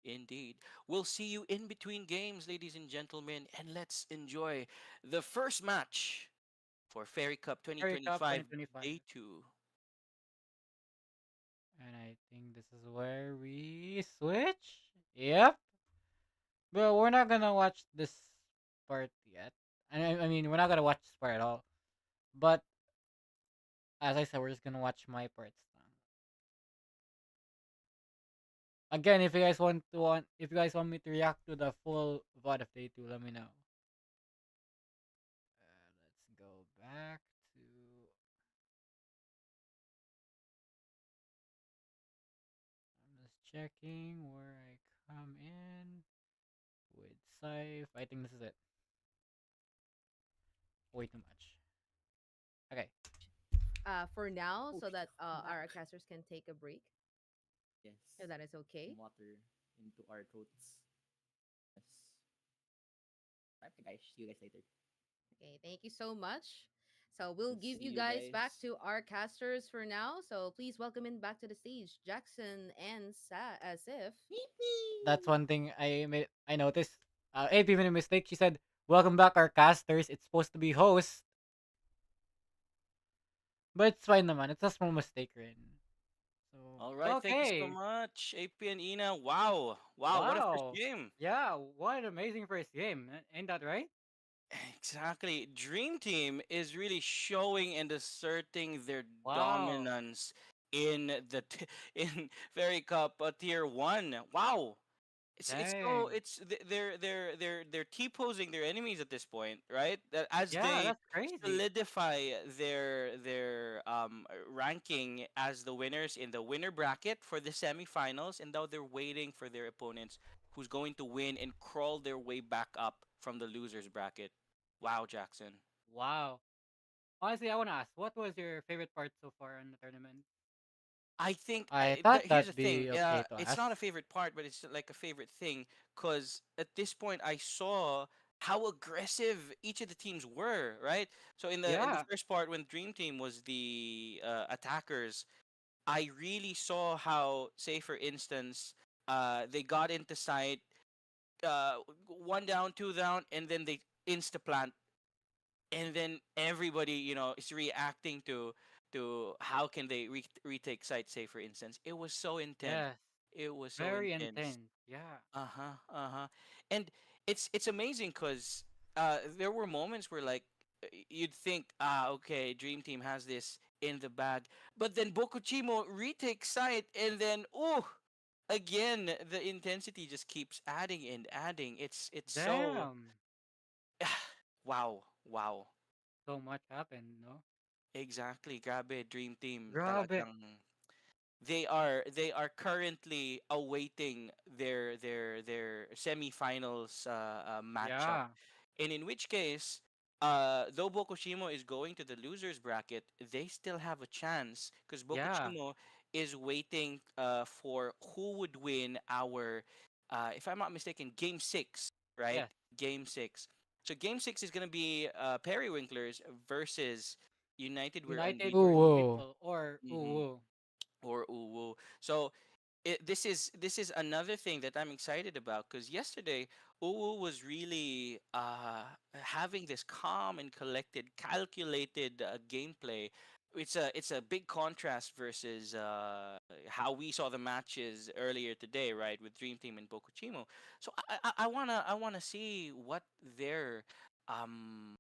Indeed. We'll see you in between games, ladies and gentlemen, and let's enjoy the first match for Fairy Cup Fairy Cup 2025 2025. Day 2. And I think this is where we switch. Yep. But we're not gonna watch this part yet. I mean, we're not gonna watch this part at all. But as I said, we're just gonna watch my parts now. Again, if you guys want me to react to the full VOD of day two, let me know. Let's go back to. I'm just checking where I come in with Scythe. I think this is it. Way too much. Okay. For now, Oh, so that I'm back. our casters can take a break, Yes. if that is okay. Some water into our throats. Yes. Bye bye guys. See you guys later. Okay, thank you so much. So we'll give See you you guys back guys. to our casters for now. So please welcome in back to the stage, Jackson and Sif. That's one thing I noticed. AP made a mistake. She said, "Welcome back, our casters." It's supposed to be host, but it's fine naman. It's a small mistake, rin. So All it's right, thank you so okay. much, AP and Ina. Wow, wow, what a first Wow. game! Yeah, what an amazing first game. Ain't that right? Exactly. Dream Team is really showing and asserting their Wow. dominance in in Fairy Cup Tier 1. Wow. Dang. They're T-posing their enemies at this point, right? That as Yeah, they that's crazy. solidify their ranking as the winners in the winner bracket for the semifinals, and now they're waiting for their opponents who's going to win and crawl their way back up from the losers bracket. Wow, Jackson. Wow. Honestly, I want to ask, what was your favorite part so far in the tournament? I think I thought here's the that'd thing. be okay to It's not a ask. favorite part, but it's like a favorite thing because at this point I saw how aggressive each of the teams were. Right. So in the Yeah. first part, when Dream Team was the attackers, I really saw how, say for instance, they got into sight, one down, two down, and then they insta plant, and then everybody is reacting to how can they retake site, say for instance. It was so intense. Yes. It was so Very intense. intense. Yeah. Uh-huh. And it's amazing because there were moments where, like, you'd think, okay, Dream Team has this in the bag, but then Bokuchimo retakes site, and then, oh, again the intensity just keeps adding and adding. It's so Damn. wow. So much happened, no? Exactly, grabe, Dream Team Grabe. talagang they are currently awaiting their semifinals matchup, Yeah. and in which case, though Bokushimo is going to the losers bracket, they still have a chance because Yeah. Bokushimo is waiting for who would win our, if I'm not mistaken, game 6, right? Yes. Game 6. So game six is gonna be Periwinklers versus United We're United Ooh, Unbeatable. whoa. People or Mm-hmm. Uwu. Or Uwu. So this is another thing that I'm excited about because yesterday Uwu was really having this calm and collected, calculated gameplay. It's a big contrast versus how we saw the matches earlier today, right, with Dream Team and Bokuchimo. So I wanna see um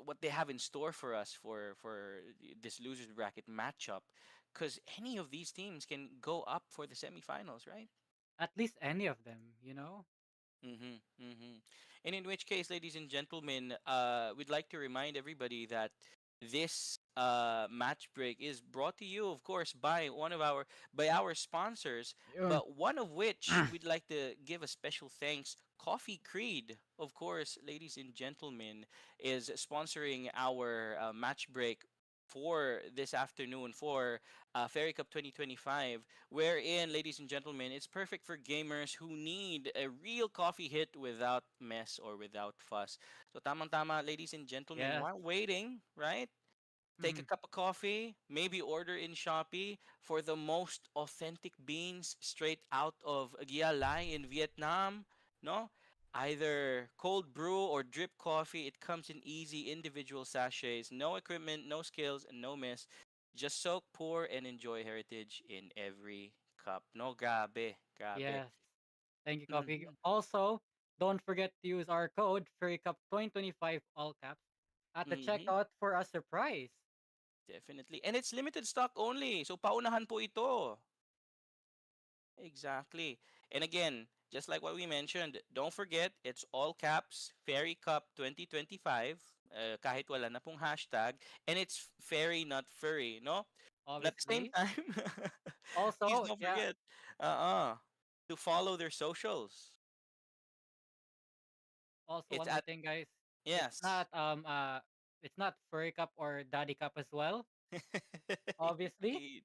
what they have in store for us for this losers bracket matchup because any of these teams can go up for the semifinals, right? At least any of them, you know? Mm-hmm. Mm-hmm. And in which case, ladies and gentlemen, we'd like to remind everybody that this match break is brought to you, of course, by our sponsors, Yun. but one of which we'd like to give a special thanks. Coffee Creed, of course, ladies and gentlemen, is sponsoring our match break for this afternoon for Ferry Cup 2025, wherein, ladies and gentlemen, it's perfect for gamers who need a real coffee hit without mess or without fuss. So, tamang tama, ladies and gentlemen, Yes. while waiting, right? Take a Mhm. cup of coffee, maybe order in Shopee for the most authentic beans straight out of Gia Lai in Vietnam. No? Either cold brew or drip coffee. It comes in easy individual sachets. No equipment, no skills, and no mess. Just soak, pour, and enjoy heritage in every cup. No, grabe. Grabe. Yes. Thank you, Coffee. Mm-hmm. Also, don't forget to use our code FurryCup2025 all caps at the Mm-hmm. checkout for a surprise. Definitely. And it's limited stock only. So paunahan po ito. Exactly. And again, just like what we mentioned, don't forget, it's all caps, Fairy Cup 2025, kahit wala na pong hashtag, and it's fairy, not furry, no? And at the same Obviously. time, please Also, don't yeah. forget uh-uh, to follow their socials. Also, It's one more at, thing, guys. It's yes. not it's not Furry Cup or Daddy Cup as well. Obviously. Indeed.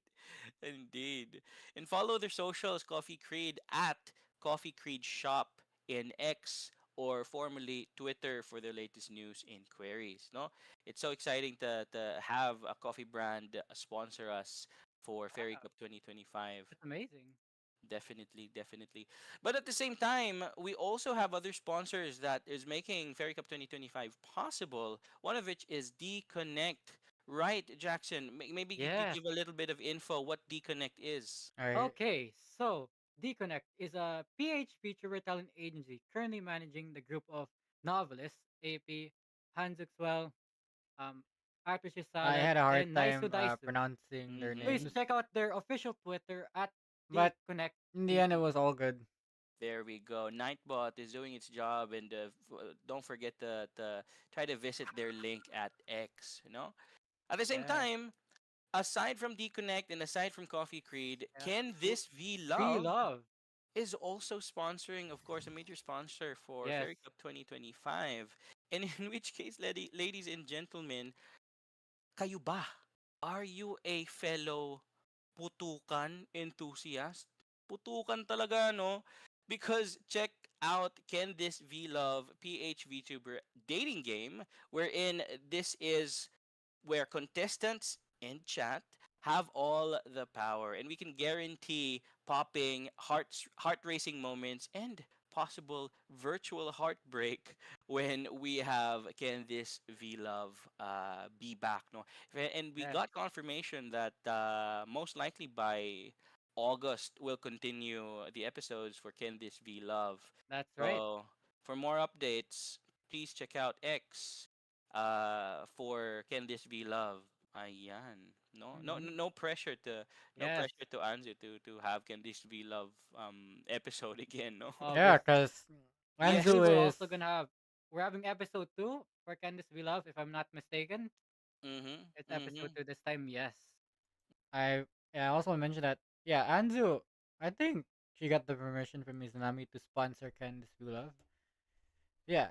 Indeed. And follow their socials, Coffee Creed at Coffee Creed Shop in X or formerly Twitter for their latest news and queries. No? It's so exciting to have a coffee brand sponsor us for Fairy Yeah, Cup 2025. it's amazing. Definitely, definitely. But at the same time, we also have other sponsors that is making Fairy Cup 2025 possible. One of which is D-Connect. Right, Jackson? Maybe you could Yes. give a little bit of info what D-Connect is. All right. Okay, so D-Connect is a PH feature talent agency currently managing the group of novelists AP, Hanzuxwell, um, Artushi I Salad, had a hard and Naisu time Daisu. pronouncing their Mm-hmm. Please names, check out their official Twitter at but D-Connect in the end, it PP. was all good. There we go. Nightbot is doing its job, and don't forget to try to visit their link at X. At the same Yes, time, aside from D-Connect and aside from Coffee Creed, yes. Can Who- This V Be Love love. is also sponsoring, of course, a major sponsor for Yes, Fairy Cup 2025. And in which case, ladies and gentlemen, kayo ba? Are you a fellow putukan enthusiast? Putukan talaga, no? Because check out Can This V Love PH VTuber dating game, wherein this is where contestants in chat have all the power and we can guarantee popping heart racing moments and possible virtual heartbreak when we have Can This V Love be back, no? And we yes. got confirmation that most likely by August we'll continue the episodes for Can This V Love. That's right. So for more updates, please check out X for Can This Be Love? Ayan. No, no, Hmm. no pressure to, no Yes, pressure to Anzu to have Can This Be Love episode again. No. Yeah, obviously. cause Actually, Yes. Anzu we're is. also gonna have we're having episode two for Candice We Love, if I'm not mistaken. Mhm. It's episode Mhm. two this time. Yes. I yeah, I also want to mention that yeah, Anzu. I think she got the permission from Izanami to sponsor Candice We Love. Yeah,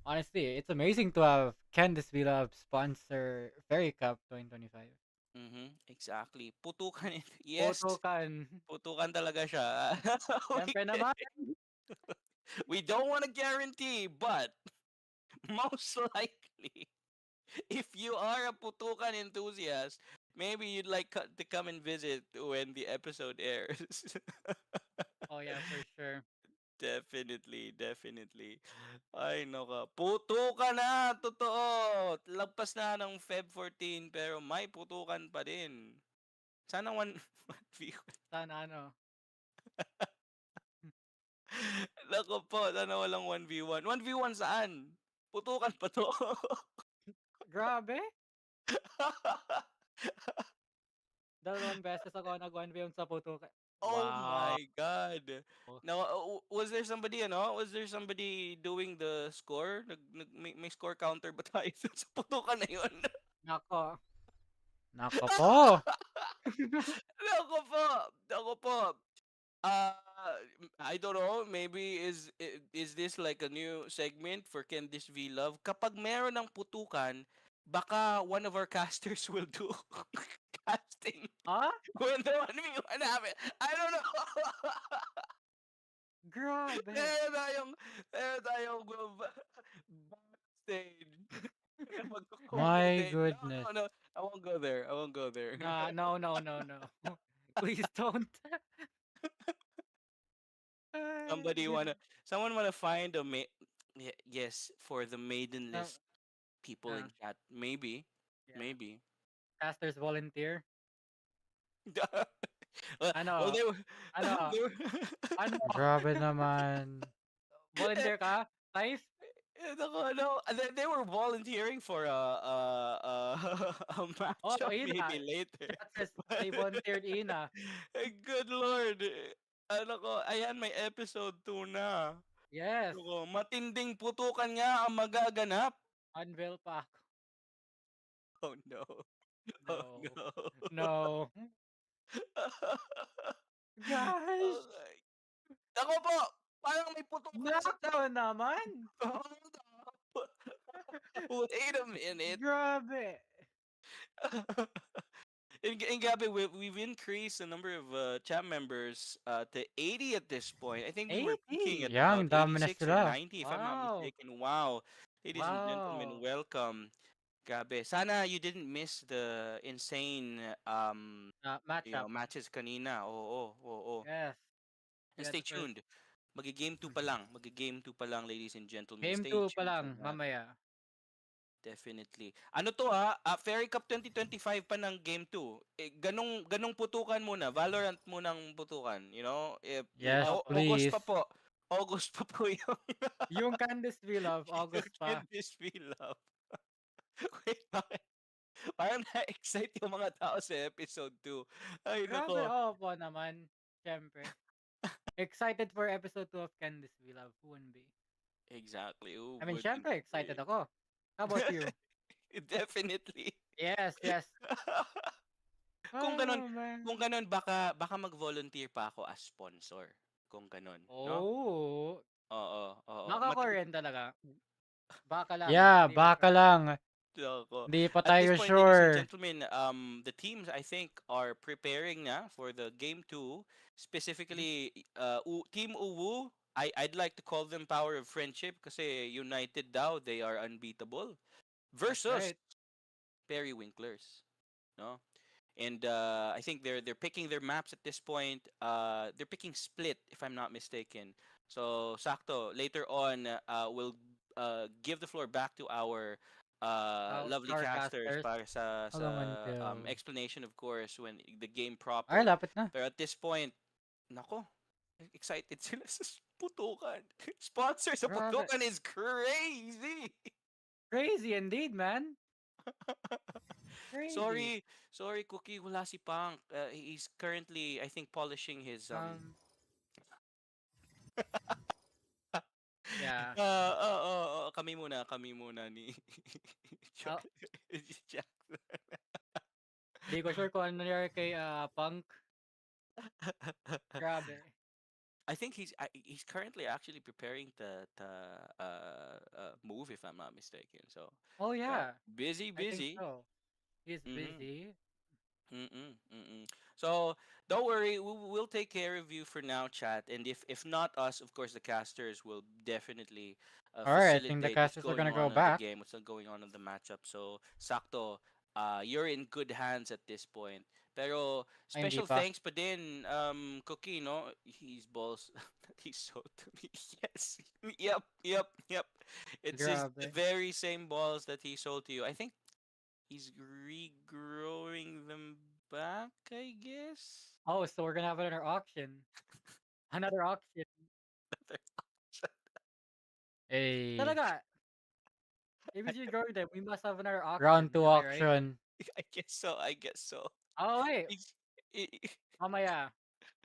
honestly, it's amazing to have Candice We Love sponsor Fairy Cup 2025. Mhm. Exactly. Putukan it. Yes. Potokan. Putukan talaga siya. we, Siyempre naman. we don't want to guarantee, but most likely, if you are a putukan enthusiast, maybe you'd like to come and visit when the episode airs. Oh yeah, for sure. Definitely, definitely. Ay, naka. Putukan na! Totoo! Lagpas na ng Feb 14, pero may putukan pa din. Sana one, one view. Sana ano. Nako po, sana walang 1v1. 1v1 saan? Putukan pa to. Grabe. Dalawang beses ako nag-1v1 sa putukan. Oh Wow. my God. Now, was there somebody, was there somebody doing the score? May score counter ba tayo sa putukan na yun? Nako. Nako po. Nako po. Nako po. Uh, I don't know. Maybe is this like a new segment for Can This Be Love? Kapag meron ng putukan, baka one of our casters will do casting Ah? when the one we one happen. I don't know. Grabe. meron tayong backstage na My magko-coordinate. No, no, goodness. no. I won't go there. I won't go there. Nah, no, no, no, no. Please don't. Ay, Somebody wanna, someone wanna find a yes, for the um, maidenless people uh, in chat. Maybe, yeah. maybe. Casters volunteer. well, Ano? they were, Ano? they were Ano? Grabe naman. Volunteer ka? Size? Nako, no, they were volunteering for a Oh, matchup Ina. maybe later. Chat says they But, volunteered Ina. good lord. Ano ko, ayan, may episode 2 na. Yes. Ano, matinding putukan nga ang magaganap. Unveil pa ako. Oh no. Oh No. no. No. Guys! Okay. Ako po, parang may putukan sa chat. Nako naman! Hold up. Wait a minute. Grabe! And Gabby, we've increased the number of chat members to 80 at this point. I think we were peaking 80! at Yeah, about ang dami na 86 or sila. 90, if I'm not Wow! mistaken. Wow. Ladies and gentlemen, Wow! welcome. Grabe. Sana you didn't miss the insane Matchup. matches kanina. Oo, oo, oo. Yes. And We had stay the first. tuned. Magi-game 2 pa lang. Magi-game 2 pa lang, ladies and gentlemen. Game Stay 2 pa tuned for lang, that. mamaya. Definitely. Ano to ha? Fairy Cup 2025 pa ng game 2. Ganong putukan muna. Valorant muna ang putukan. Yes, Opo. August please. pa po. August pa po yung Yung Candice We Love, August Can pa. This Be Love? Wait, bakit? Parang na-excite yung mga tao sa episode 2. Ay, Grabe, nako. opo naman. Siyempre. Excited for episode 2 of Candice We Love. Who wouldn't be? Exactly. Who I mean, wouldn't siyempre, excited be? ako. How about you? Definitely. Yes, yes. Kung ganun, Oh, man. kung ganun, baka mag-volunteer pa ako as sponsor. Kung ganun, no? Oh, Oo, oo. baka ko rin talaga. Baka lang. Yeah, Hindi ko baka sure. lang. Ako. Hindi pa At this tayo point, ladies and sure. gentlemen, the teams I think are preparing na for the game 2. Mhm. Specifically, Team Uwu, I'd like to call them Power of Friendship kasi united daw, they are unbeatable. That's Versus right. Periwinklers, no? And I think they're picking their maps at this point. They're picking split, if I'm not mistaken. So sakto. Later on, we'll give the floor back to our lovely Our casters casters. para sa How long until... explanation, of course, when the game Ay, proper. lapit na. Pero at this point, nako, excited sila sa putukan. Sponsor sa Grabe. putukan is crazy. Crazy indeed, man. Crazy. Sorry, Cookie, wala si Punk. He's currently, I think, polishing his Yeah. kami muna ni Oh, Jack. di ko sure kung ano nangyari kay Punk. Grabe. I think he's currently actually preparing the move, if I'm not mistaken. So Oh, yeah, yeah. busy, I think busy. so. He's Mm-hmm. busy. Mm-mm, mm-mm. So don't worry, we'll take care of you for now, chat. And if not us, of course, the casters will definitely All right, I think the facilitate what's casters are going gonna go on in the back. game, what's going on in the matchup. So, sakto, you're in good hands at this point. Pero Ay, hindi special pa. thanks pa din, Cookie, no? His balls that he sold to me. Yes. Yep, yep, yep. It's his the Grabe. very same balls that he sold to you. I think he's regrowing them back, I guess. Oh, so we're gonna have another auction. Another auction. Hey, Talaga. If you're going there, we must have another round auction. two Am I right? auction. I guess so. I guess so. Oh wait. He's- i- Mamaya.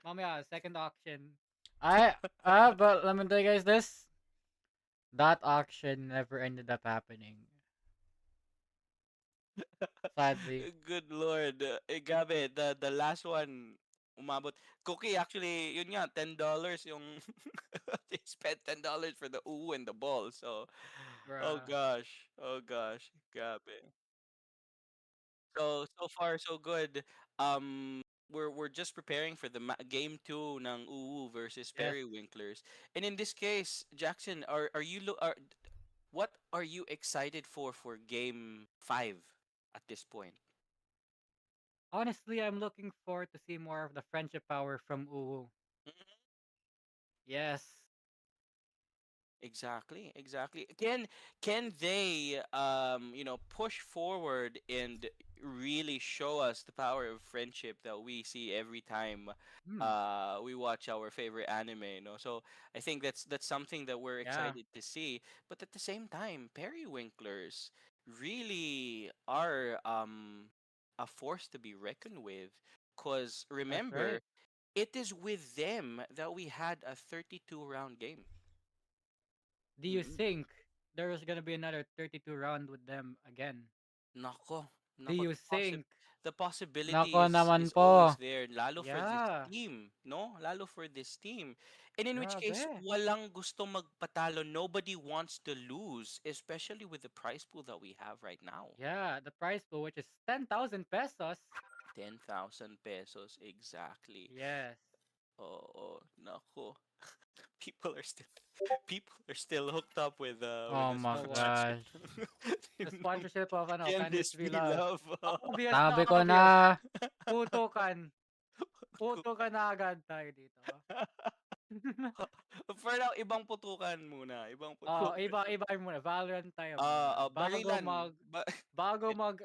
Mamaya. Second auction. I but let me tell you guys this. That auction never ended up happening. Sadly. Good lord. Gabi, the last one umabot. Cookie actually, yun nga, $10 yung they spent $10 for the oo and the ball. So, oh Bruh. gosh. Oh gosh. Gabi. So far so good. We're just preparing for the game 2 ng oo versus Yes. Periwinklers. And in this case, Jackson, are you what are you excited for game 5 at this point? Honestly, I'm looking forward to see more of the friendship power from Uwu. Yes. Exactly, exactly. Can they push forward and really show us the power of friendship that we see every time Hmm. we watch our favorite anime, So I think that's something that we're Yeah. excited to see. But at the same time, Periwinklers really are a force to be reckoned with. Cause That's right. remember, it is with them that we had a 32 round game. Do you think there's gonna be another 32 round with them again? Nako, Do nako, you think? the possibility Nako naman is po. always there, lalo for this Yeah. team, no? Lalo for this team. And in which case, Grabe. walang gusto magpatalo. Nobody wants to lose, especially with the prize pool that we have right now. Yeah. The prize pool, which is 10,000 pesos. 10,000 pesos exactly. Yes. Oh, nako. People are still people are still hooked up with Oh the my The what? sponsorship. gosh. The sponsorship of Can Candice this We be Love. love? Obvious na Sabi ko na. obvious. Putukan. Putukan na agad tayo dito. For now, ibang putukan muna. Ibang Oh, putukan. iba muna. Valorant tayo muna. Barilan. But Bago I, mag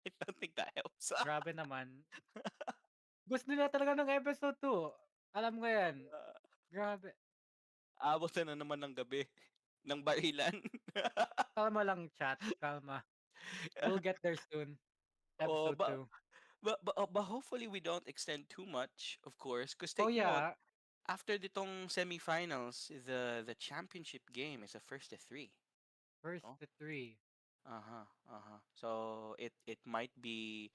I don't think that helps. grabe naman. Gusto nila talaga ng episode 2. Alam ko 'yan. Grabe. Abutan na naman ng gabi. Ng barilan. Kalma lang chat, kalma. We'll get there soon. oh, Episode 2. but hopefully we don't extend too much, of course. Because Oh take note, yeah, after ditong semifinals, the championship game is a first to three. first Oh, to 3. uh-huh, uh-huh. So it might be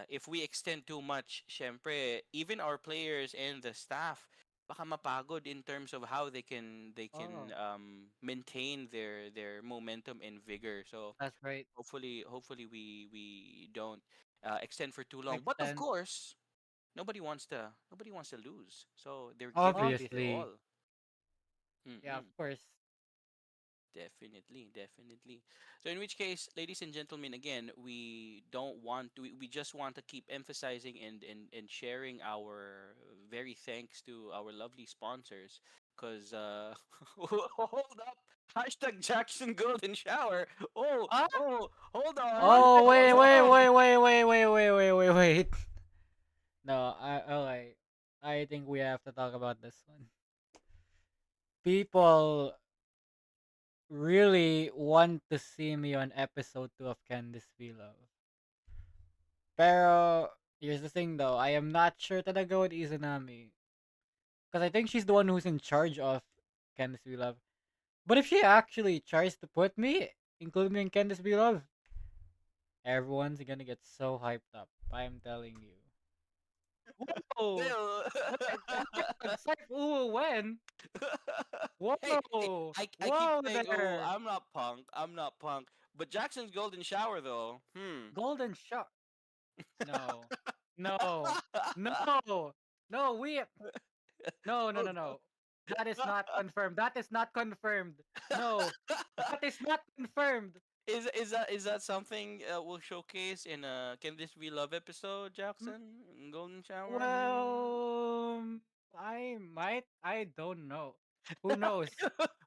if we extend too much, syempre, even our players and the staff baka mapagod in terms of how they can Oh, maintain their momentum and vigor. So that's right. hopefully we don't extend for too long. But of Extend. course, nobody wants to lose. So they're giving it their Obviously. Obviously. all. Yeah, of Mm-mm. course. Definitely, definitely. So in which case, ladies and gentlemen, again, we just want to keep emphasizing and sharing our very thanks to our lovely sponsors. Cause hold up. Hashtag Jackson Golden Shower. Oh, Ah, hold on. what Oh, the Hold wait, wait, on. wait, wait, wait, wait, wait, wait, wait, wait. No, okay. I think we have to talk about this one. People really want to see me on episode 2 of Candice We Love. Pero, here's the thing though, I am not sure talaga with Izanami. Because I think she's the one who's in charge of Candice We Love. But if she actually tries to put me, include me in Candice We Love, everyone's gonna get so hyped up. I'm telling you. Whoa. Still. Wait, hashtag Saif Uwu when? hey, hey, Whoa. I keep Whoa saying, oh, there. I'm not punk. I'm not punk. But Jackson's golden shower, though. Golden shot. No. No. No. No, we no, no, Hold no, up. no. That is not confirmed. That is not confirmed. No, that is not confirmed. Is that something we'll showcase in a Can This Be Love episode, Mm, Jackson? Golden Shower? Well, I might. I don't know. Who knows?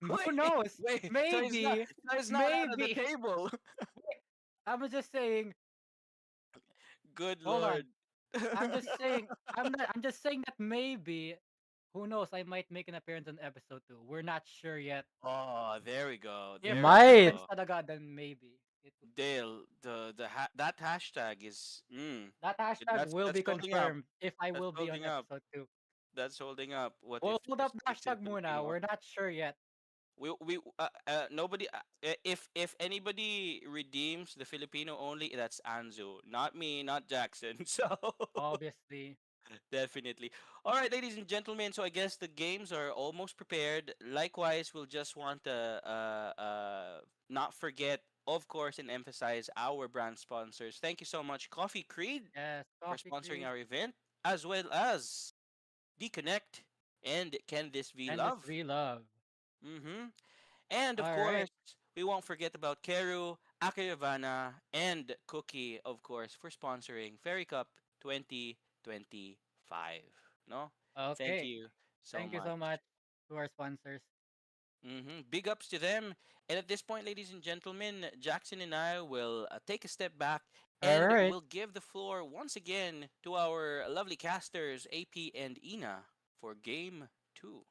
Who Wait, knows? wait. Maybe. So it's not out of the Maybe. table. I'm just saying. Good Hold on. lord. I'm just saying. I'm not. I'm just saying that maybe. Who knows? I might make an appearance on episode 2. We're not sure yet. Oh, there we go. You If There we it might. happens, go. talaga, then maybe it. Dale, that hashtag is That hashtag will that's be holding up. confirmed if I That's will be on holding up. episode 2. That's holding up. What We'll if hold there's up the kids in hashtag muna. Filipino? We're not sure yet. We nobody if anybody redeems the Filipino only, that's Anzu, not me, not Jackson. So Obviously. definitely. All right, ladies and gentlemen. So I guess the games are almost prepared. Likewise, we'll just want to not forget, of course, and emphasize our brand sponsors. Thank you so much, Coffee Creed, Yes, for Coffee sponsoring Creed. our event, as well as Deconnect and Can This Be And this Love. we love. Mm-hmm. And of All right. course, we won't forget about Keru, Akayavana, and Cookie, of course, for sponsoring Fairy Cup 2025. No? Thank Okay. you so Thank you much. so much to our sponsors. Big ups to them. And at this point, ladies and gentlemen, Jackson and I will take a step back All and right. we'll give the floor once again to our lovely casters, AP and Ina, for game two.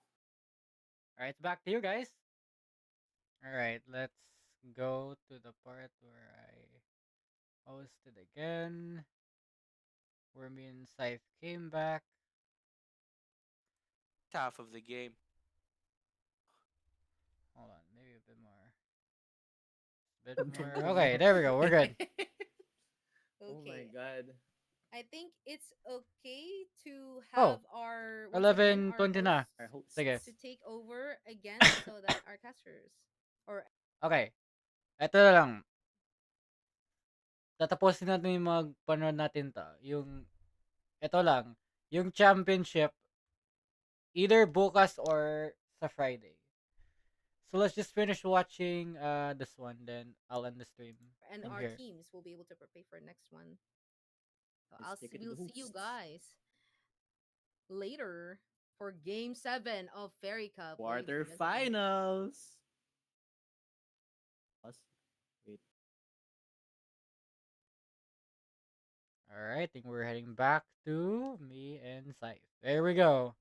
All right, it's back to you guys. All right, let's go to the part where I hosted again, where me and Scythe came back. Half of the game. Hold on, maybe a bit more. Bit more. Okay, there we go. We're good. Oh my Okay. god. I think it's okay to Oh, have our once again our 11:20 na. hosts Our hosts. Sige. to take over again so that our casters or Okay. Ito na lang. Tatapusin natin yung magpanood natin to. Ito lang. Yung championship, either bukas or sa Friday. So let's just finish watching this one, then I'll end the stream and from our here. teams will be able to prepare for next one. So Let's take it to the we'll see you hosts. guys later for game 7 of Fairy Cup, ladies and gentlemen. Quarterfinals. Us. Wait. Alright, I think we're heading back to me and Scythe. There we go.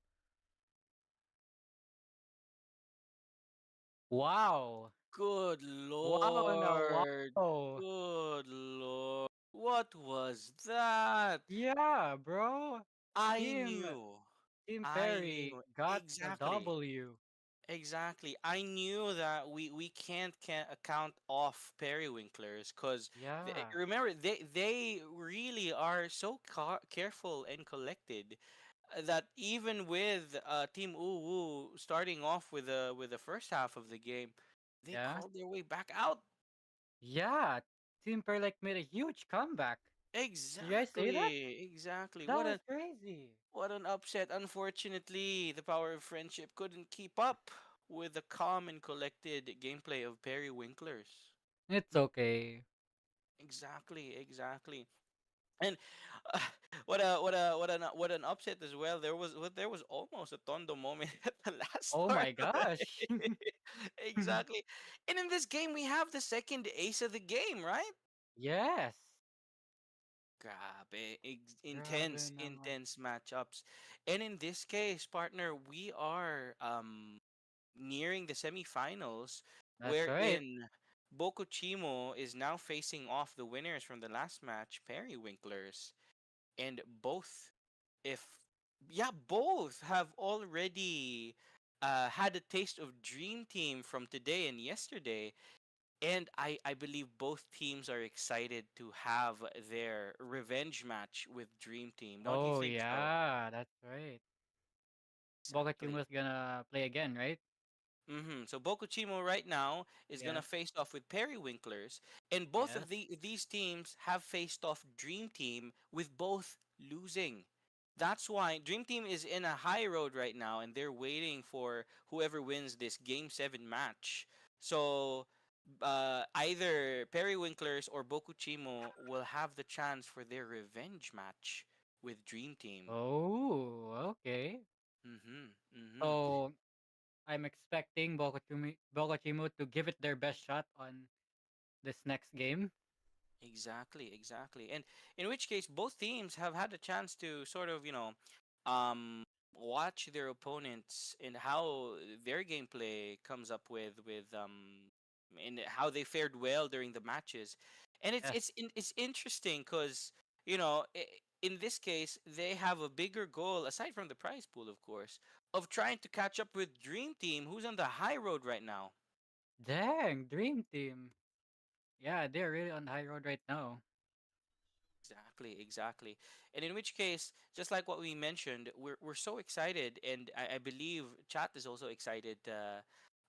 Wow. Good Wow na lord. wow. Good lord. What was that? Yeah, bro. I Team knew. Team I Perry knew. got the Exactly. W. Exactly. I knew that we can't account off periwinklers because Yeah. remember they really are so careful and collected that even with Team Uwu starting off with the first half of the game, they Yeah. crawled their way back out. Yeah. Team Perry like made a huge comeback. Did you guys see that? Exactly, exactly. That was crazy. What an upset. Unfortunately, the power of friendship couldn't keep up with the calm and collected gameplay of Perry Winklers. It's okay. Exactly, exactly. And uh, what an upset as well. There was almost a Tondo moment at the last Oh part my of the gosh. exactly. And in this game, we have the second ace of the game, right? Yes. Grabe, Grabe intense, naman. intense matchups. And in this case, partner, we are nearing the semifinals, That's right. wherein Bokuchimo is now facing off the winners from the last match, Perry Winklers, and both, if yeah, both have already had a taste of Dream Team from today and yesterday, and I believe both teams are excited to have their revenge match with Dream Team. Don't you Oh think so? yeah, that's right. Bokachim Exactly. was gonna play again, right? So Bokuchimo right now is gonna Yes. face off with Perry Winklers, and both Yes. of these teams have faced off Dream Team with both losing. That's why Dream Team is in a high road right now, and they're waiting for whoever wins this Game 7 match. So either Periwinklers or Bokuchimo will have the chance for their revenge match with Dream Team. Oh, okay. Mm-hmm. Mm-hmm. So I'm expecting Bokochimu to give it their best shot on this next game. Exactly, exactly. And in which case, both teams have had a chance to sort of, um, watch their opponents and how their gameplay comes up with and how they fared well during the matches. And it's Yes. it's in- it's interesting because in this case they have a bigger goal aside from the prize pool, of course, of trying to catch up with Dream Team, who's on the high road right now. Dang, Dream Team. Yeah, they're really on the high road right now. Exactly, exactly. And in which case, just like what we mentioned, we're so excited, and I believe chat is also excited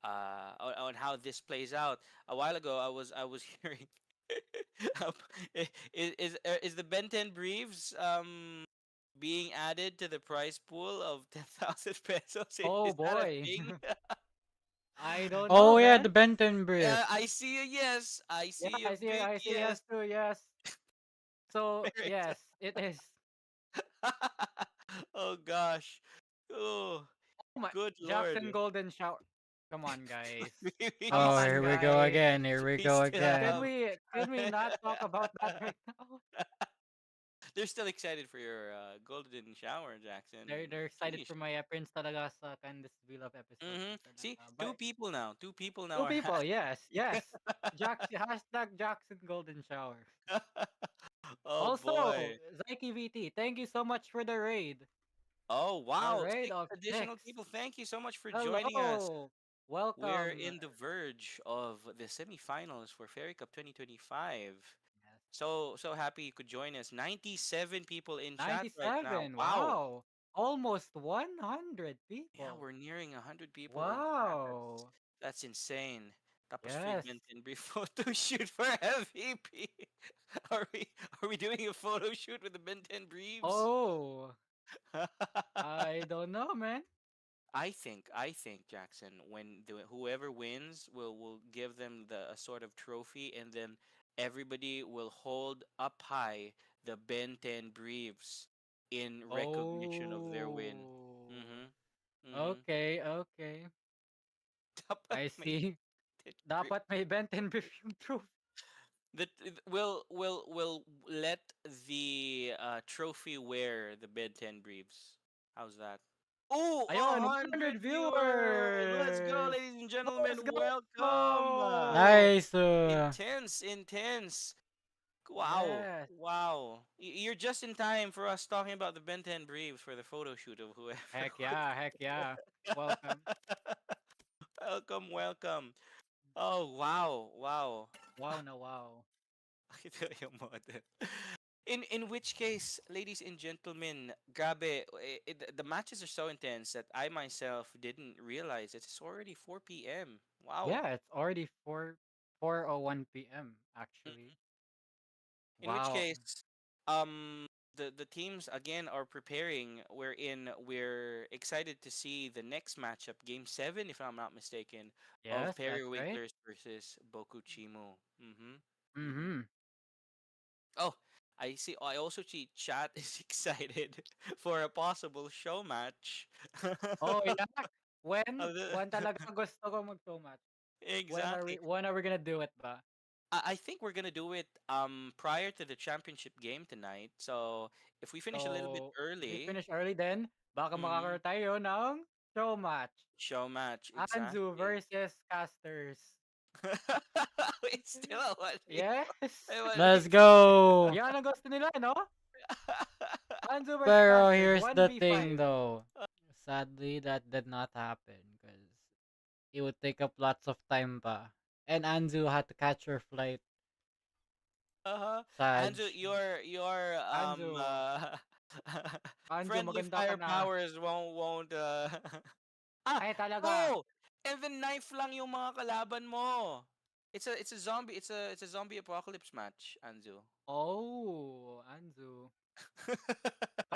on how this plays out. A while ago, I was hearing, um, is the Ben 10 briefs being added to the prize pool of 10,000 pesos? Oh Is that a boy. thing? I don't know, Oh yeah, the man. Benton brief. I see a yes. I Yeah, see a big I see yes. yes too, yes. So Very yes, it is. oh gosh. Oh, Oh my good lord. Jackson Golden Shower. Come on, guys. Come Oh, on, here we go guys. again. Here we We go still Can again. have we not talk about that right now? they're still excited for your golden shower, Jackson. They're excited Sheesh. for my Prince talaga sa Candice Vilov episode Mm-hmm. po See, talaga. two But people now. Two people now two are people, yes, yes. Hashtag Jackson Golden Shower. oh Also, boy. Zyke VT, thank you so much for the raid. Oh A wow. raid Six of additional six. people. Thank you so much for joining us. Hello. We're Welcome. in the verge of the semifinals for Fairy Cup 2025. Yes. So happy you could join us. 97 people in chat right now. 97. Wow. Wow. Almost 100 Yeah, people. we're nearing 100 people in chat. That's Wow. that's insane. Tapos free Yes. Benton brief photo shoot for MVP. Are we are we doing a photo shoot with the Benton briefs? Oh, I don't know, man. I think Jackson, when whoever wins will give them the a sort of trophy, and then everybody will hold up high the Ben 10 briefs in recognition of their win. Oh. Mhm. Mhm. Okay, okay. Dapat I may see. 10 brief. Dapat may Benten Perfume Proof. Will let the trophy wear the Ben 10 briefs. How's that? Oh, Ayun, 100 100 viewers! Let's go, viewers! ladies and Let's gentlemen. Welcome! go! Nice. Intense, intense. Wow, Yes. wow. You're just in time for us talking about the Ben 10 briefs for the photo shoot of whoever Heck yeah, heck yeah. Welcome. welcome, welcome. Oh, wow, wow. Wow na wow. Ito yung model. In which case, ladies and gentlemen, grabe, the matches are so intense that I myself didn't realize it's already 4 p.m. Wow. Yeah, it's already 4:01 p.m. actually. In which Wow. case, the teams again are preparing. We're excited to see the next matchup, Game 7, if I'm not mistaken, of Yes, that's right. Periwinklers versus Bokuchimo. Mm-hmm. Mm-hmm. Mm-hmm. Oh, I see. I also see chat is excited for a possible show match. Oh yeah. When? Of the- When talaga gusto ko mag-show match? exactly. When are we gonna do it ba? I think we're gonna do it prior to the championship game tonight. So if we finish a little bit So, if we early, finish early then, baka mm-hmm, makakaroon tayo ng show match. show match Anzu exactly. versus Casters. It's still a 1v Yes! Let's 1v6. go. Yan ang gusto nila, no? Anzu versus Pero Casters, here's the thing 1v5. though. Sadly, that did not happen because it would take up lots of time pa. And Anzu had to catch her flight. Uh-huh. Andrew, Saj. your Anzu, Anzu, friendly maganda ka fire na. powers won't ah, Ay, talaga. oh, and then knife lang yung mga kalaban mo. It's a zombie it's a zombie apocalypse match, Anzu. Oh, Anzu.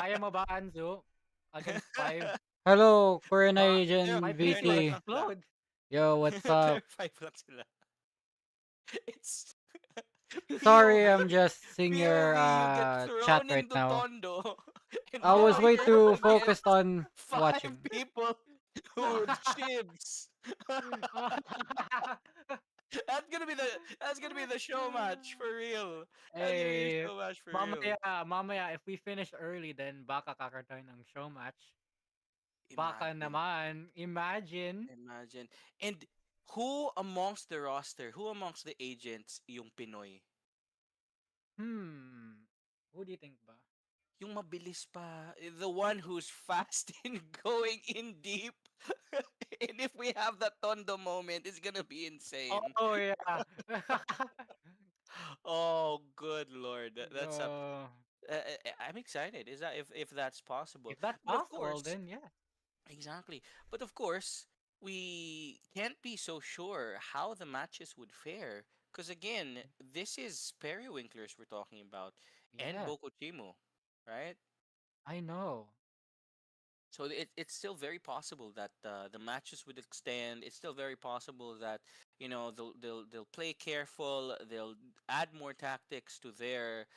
Kaya mo ba, Anzu? Against 5? Hello, Korean Ah, Agent 5 they're in people five VT. lang sila. explode. Yo, what's They're up? five lang sila. It's Sorry, POV. I'm just seeing your POV, you get chat thrown right into now. Tondo, and I now was way you're too against focused on five watching. people who shibs. That's gonna be the show match for real. That's gonna be the Eh, show match for real. mamaya, if we finish early, then baka kakaroon ng show match. Baka Imagine, naman, imagine. imagine. And who amongst the agents yung Pinoy? Who do you think ba? Yung mabilis pa, the one who's fast in going in deep. And if we have that Tondo moment, it's gonna be insane. Oh, yeah. Oh, good lord, that's a. uh, I'm excited. Is that if that's possible? if that's But of possible, course, then yeah. exactly. But of course, we can't be so sure how the matches would fare. Because again, this is Periwinklers we're talking about, and Yes, Boko Chimu, right? I know. So it's still very possible that the matches would extend. It's still very possible that they'll play careful. They'll add more tactics to their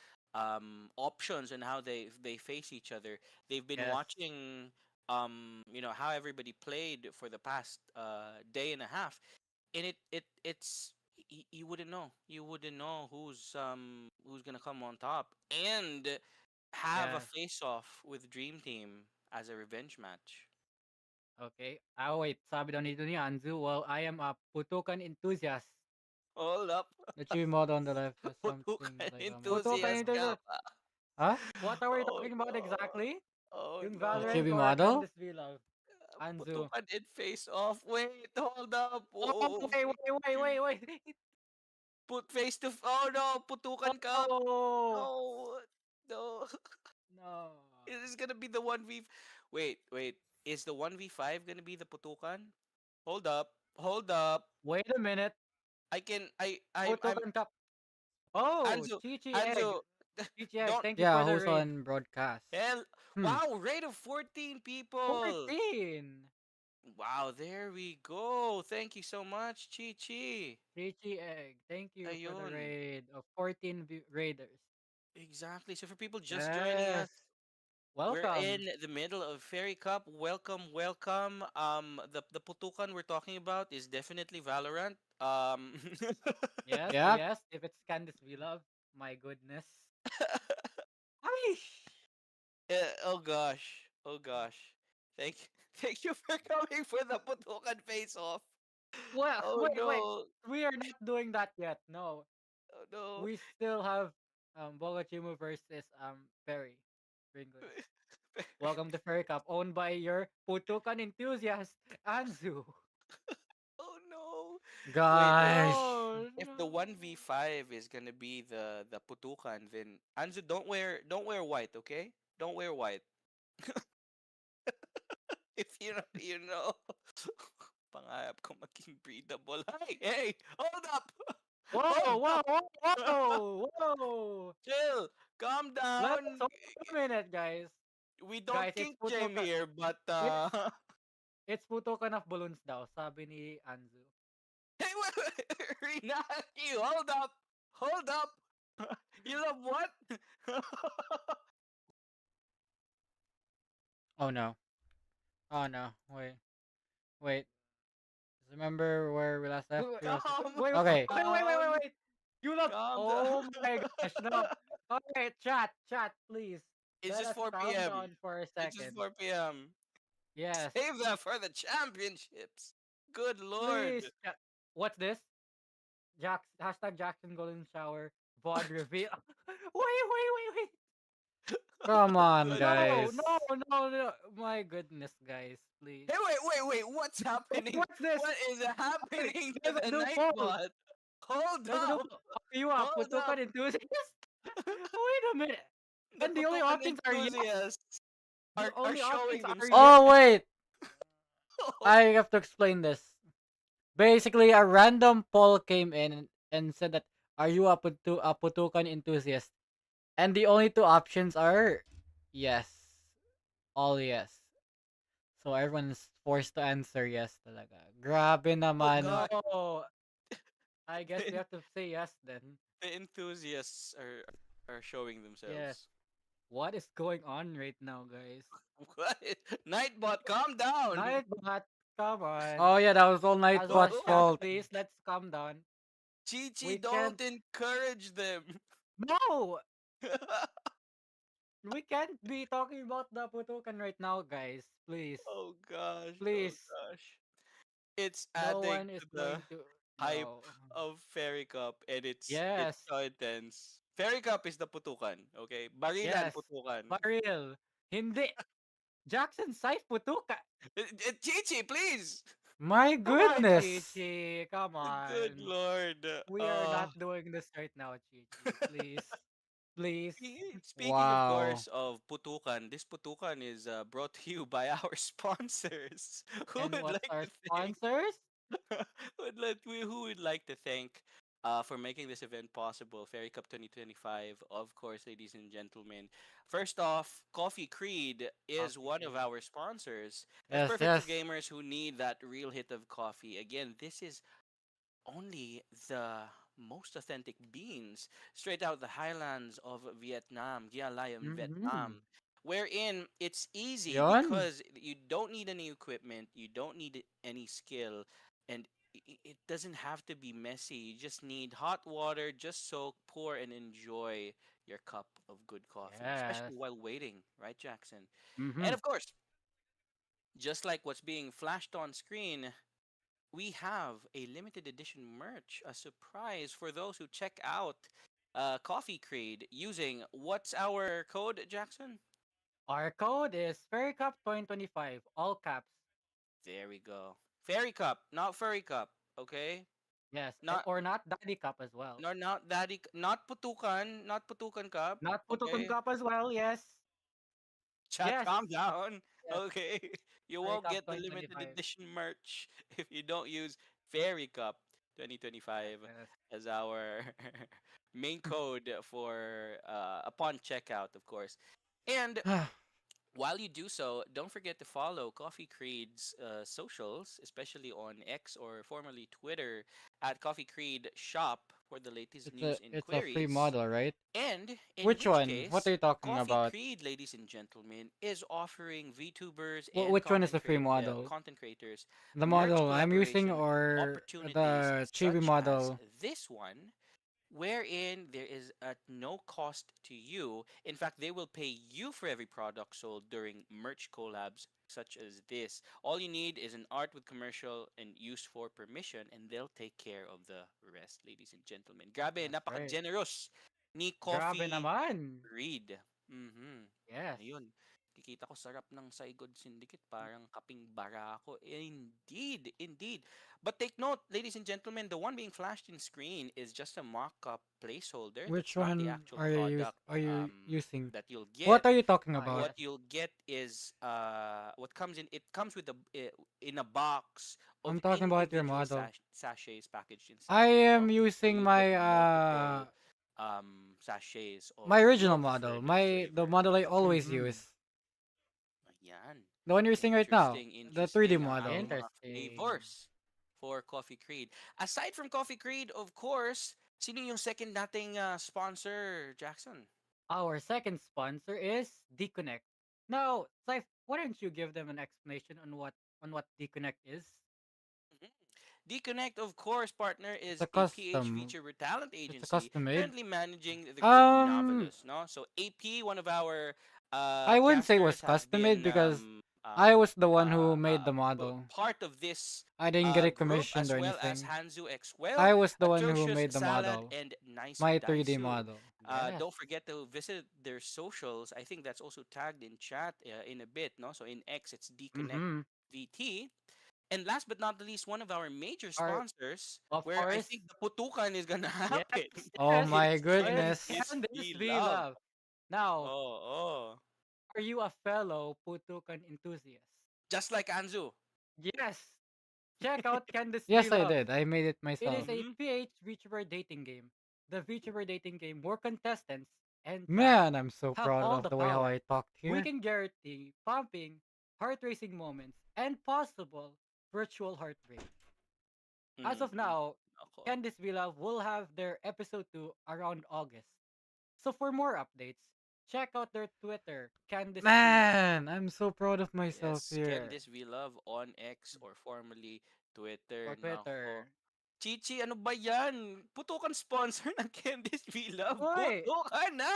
options and how they face each other. They've been Yes, watching how everybody played for the past day and a half, and you wouldn't know. You wouldn't know who's gonna come on top and have a yes. face off with Dream Team as a revenge match. Okay. Ah, wait. Sabi daw nito ni Anzu, well, I am a putukan enthusiast. Hold up. The chibi model on the left has something Putukan like Putukan enthusiast ka enthusiast. pa. huh? What are we Oh talking about no. exactly? Oh Yung The Valorant chibi no. or model? Candice Villar? Anzu. Putukan and face off. Wait, hold up. Oh, wait. Put face to oh no, putukan cup. Oh, No. No. no. It is gonna be the 1v. Wait. Is the 1v5 gonna be the putukan? Hold up. Hold up. Wait a minute. I can I'm Putukan Cup. Oh, Anzu. Chichi Egg. Anzu. Chichi Egg, Don't thank you Yeah, for the who's raid. on broadcast? hell. Hmm. Wow, rate of 14 people. 14. Wow, there we go. Thank you so much, Chi Chi. Chichi Egg, thank you for the Ayun. raid of 14 raiders. Exactly. So for people just joining Yes. us, we're Welcome. in the middle of Fairy Cup. Welcome, welcome. The putukan we're talking about is definitely Valorant. Yes, Yeah. yes. If it's Candice Villar, my goodness. Aish. Oh gosh. Oh gosh. Thank thank you for coming for the putukan face off. Well, Oh wait. no. We are not doing that yet. No. Oh no. We still have Bogachimu versus Perry Ringlers. Welcome to Fairy Cup, owned by your Putukan enthusiast, Anzu. Oh no. Wait, Gosh. Oh if the no. 1v5 is gonna be the putukan, then Anzu, don't wear white, okay? Don't wear white. If you know. Pangarap ko maging breedable. Hey, hold up. Whoa, Hold whoa, up. whoa, whoa. Chill. Calm Let's down. hold a minute, guys. We Guys, don't kink shame here, but It's it's Putukan of balloons daw, sabi ni Anzu. hey, wait. Rinaki, hold up. Hold up. You love what? Oh no. Oh no. Wait. Remember where we last left? Wait, We last. wait, Okay. Down. wait. You love. Calm down. Oh my gosh, no. Okay, chat, please. It's Let just us 4 calm p.m. down for a It's just second. 4 p.m. Yes, Save that for the championships. Good lord. please. What's this? Hashtag Jackson Golden Shower VOD reveal. Wait. Come on, Good No, lord. guys. no. My goodness, guys, please. Hey, wait. What's happening? What's this? What is Wait, happening to there's a the new poll. Nightbot? Hold There's a new up. poll. Are you a Hold up. Putukan enthusiast? Wait a minute. The And the only Putukan options are yes. enthusiasts The are only options showing are themselves. yes. Oh wait. I have to explain this. Basically, a random poll came in and said that, "Are you a Putukan enthusiast?" And the only two options are yes. All yes. So everyone's forced to answer yes talaga. Grabe Oh naman. God, Oh, I guess we the, have to say yes then. the enthusiasts are showing Yes. themselves. What is going on right now, guys? What? Nightbot, calm down. Nightbot, come on. Oh yeah, that was all Oh, Nightbot's oh, fault. Please, let's calm down. Chi Chi, We can't. don't encourage them. No, we can't be talking about the putukan right now, guys. Please, Oh gosh, oh please. gosh. It's No adding one is to the going to. hype No. of Fairy Cup, and it's Yes. so intense. Fairy Cup is the putukan, okay? Barilan Yes. putukan. Baril. Hindi. Jackson Size putukan. Chichi, please. My Come on, goodness. Chichi. Come Good on. lord. We are not doing this right now, Chichi. Please. Please. Speaking, of Wow. course, of putukan, this putukan is brought to you by our sponsors. Who And would what's like our to thank? sponsors? Who would like to thank for making this event possible? Fairy Cup 2025, of course, ladies and gentlemen. First off, Coffee Creed is Coffee one of Creed. our sponsors. That's Yes, perfect for yes. gamers who need that real hit of coffee. Again, this is only the most authentic beans straight out the highlands of Vietnam, Gia Liam, Mm-hmm. Vietnam, wherein it's easy Yon. because you don't need any equipment, you don't need any skill, and it doesn't have to be messy. You just need hot water, just soak, pour, and enjoy your cup of good coffee, Yes. especially while waiting, right, Jackson? Mm-hmm. And of course, just like what's being flashed on screen, we have a limited edition merch, a surprise for those who check out Coffee Creed using what's our code, Jackson? Our code is FairyCup2025, all caps. There we go. Fairy Cup, not Furry Cup, okay? Yes, Not or not Daddy Cup as well. not Daddy, not Putukan Cup, Not Putukon okay? Cup as well, yes. Chat, Yes. calm down. Yes. Okay. You Fairy won't Cup get the limited 2025. edition merch if you don't use Fairy Cup 2025 Yes. as our main code for upon checkout, of course. And while you do so, don't forget to follow Coffee Creed's socials, especially on X or formerly Twitter at Coffee Creed Shop for the latest news and It's a free queries. model, right? And in Which which one? What are case, you talking Coffee about? Creed, ladies and gentlemen, is offering VTubers and Which one is the free model? content creators The merch model I'm using collaboration or opportunities the chibi such as model? this one, wherein there is at no cost to you. In fact, they will pay you for every product sold during merch collabs such as this. All you need is an art with commercial and use for permission, and they'll take care of the rest, ladies and gentlemen. Grabe, That's right. napaka-generous ni Grabe Coffee naman. Read. Mhm. Yes. Ayun. Kikita ko sarap ng Saigod Syndicate. Parang kaping bara ako. Indeed, indeed. But take note, ladies and gentlemen, the one being flashed in screen is just a mock-up placeholder. Which That's not the one actual product are you using? that you'll What get. are you talking Ah, about? What yes. you'll get is what comes in. It comes with in a box of I'm talking about your individual model. sachets packaged I inside. am No, so using you'll get my multiple sachets of my original your model. preferred The flavor. model I always Mm-hmm. use. Ayan. The one you're using right now. Interesting, The 3D interesting ang ating model. mga Interesting. flavors for Coffee Creed. Aside from Coffee Creed, of course, sino yung second nating sponsor, Jackson? Our second sponsor is Deconnect. Now, Saif, why don't you give them an explanation on what Deconnect is? Mhm. D-Connect, of course, partner, It's is a a PH custom. feature talent It's a agency custom made. currently managing the group Um, Novelist. No, so AP, one of our I wouldn't say it was casters, has custom made been because I was the one who made the but model. part of this I didn't get it group, commissioned as or well as anything. Hanzu X Well, I was the one who Atrocious made the Salad, model. and Nice My 3D Daisu. model. Yes. Don't forget to visit their socials. I think that's also tagged in chat in a bit. No, so in X it's Deconnect Mm-hmm. VT. And last but not the least, one of our major Our, sponsors, of where I course, think the putukan is gonna yes, happen, oh Yes. my is Yes. is goodness. Can this be be love. love? Now, Oh, oh, Are you a fellow Putukan enthusiast? just like Anzu. yes. Check out Can This Be Yes, I Love? did. I made it It myself. is a Mm-hmm. PH VTuber dating game. The VTuber dating game, more contestants, and chat Man, I'm so have proud all of the the way how power. I talked We here. can guarantee pumping, heart racing moments, and possible virtual heartbreak. As of Mm-hmm. now, Ako. Candice Villalove will have their episode 2 around August. So for more updates, check out their Twitter, Candice Villalove, Man, I'm so proud of myself Yes, here. Candice we love on X or formerly Twitter. or Nako. Twitter. Chichi, ano ba yan? Putukan sponsor ng Candice we love. Uy! Putukan na!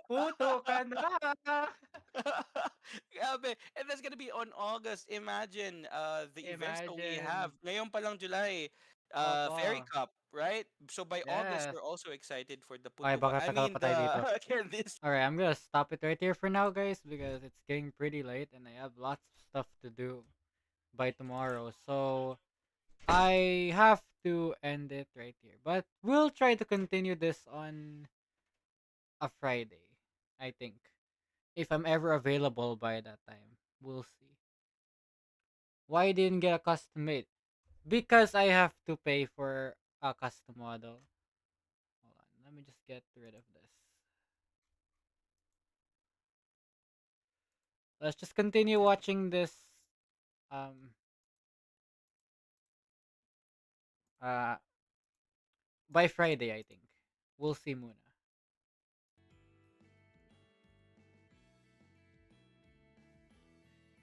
Puto ka na! Grabe. And that's gonna be on August. Imagine the events that we have. Imagine. Ngayon pa lang July. Fairy Opo. Cup, right? So by August, Yes. we're also excited for the Okay, Putukan. baka I tagal mean pa tayo dito. the Candice. Alright, I'm gonna stop it right here for now, guys, because it's getting pretty late and I have lots of stuff to do by tomorrow. So I have to end it right here. But we'll try to continue this on a Friday, I think. If I'm ever available by that time. We'll see. Why I didn't get a custom made? Because I have to pay for a custom model. Hold on, let me just get rid of this. Let's just continue watching this um uh by Friday, I think. We'll see Muna.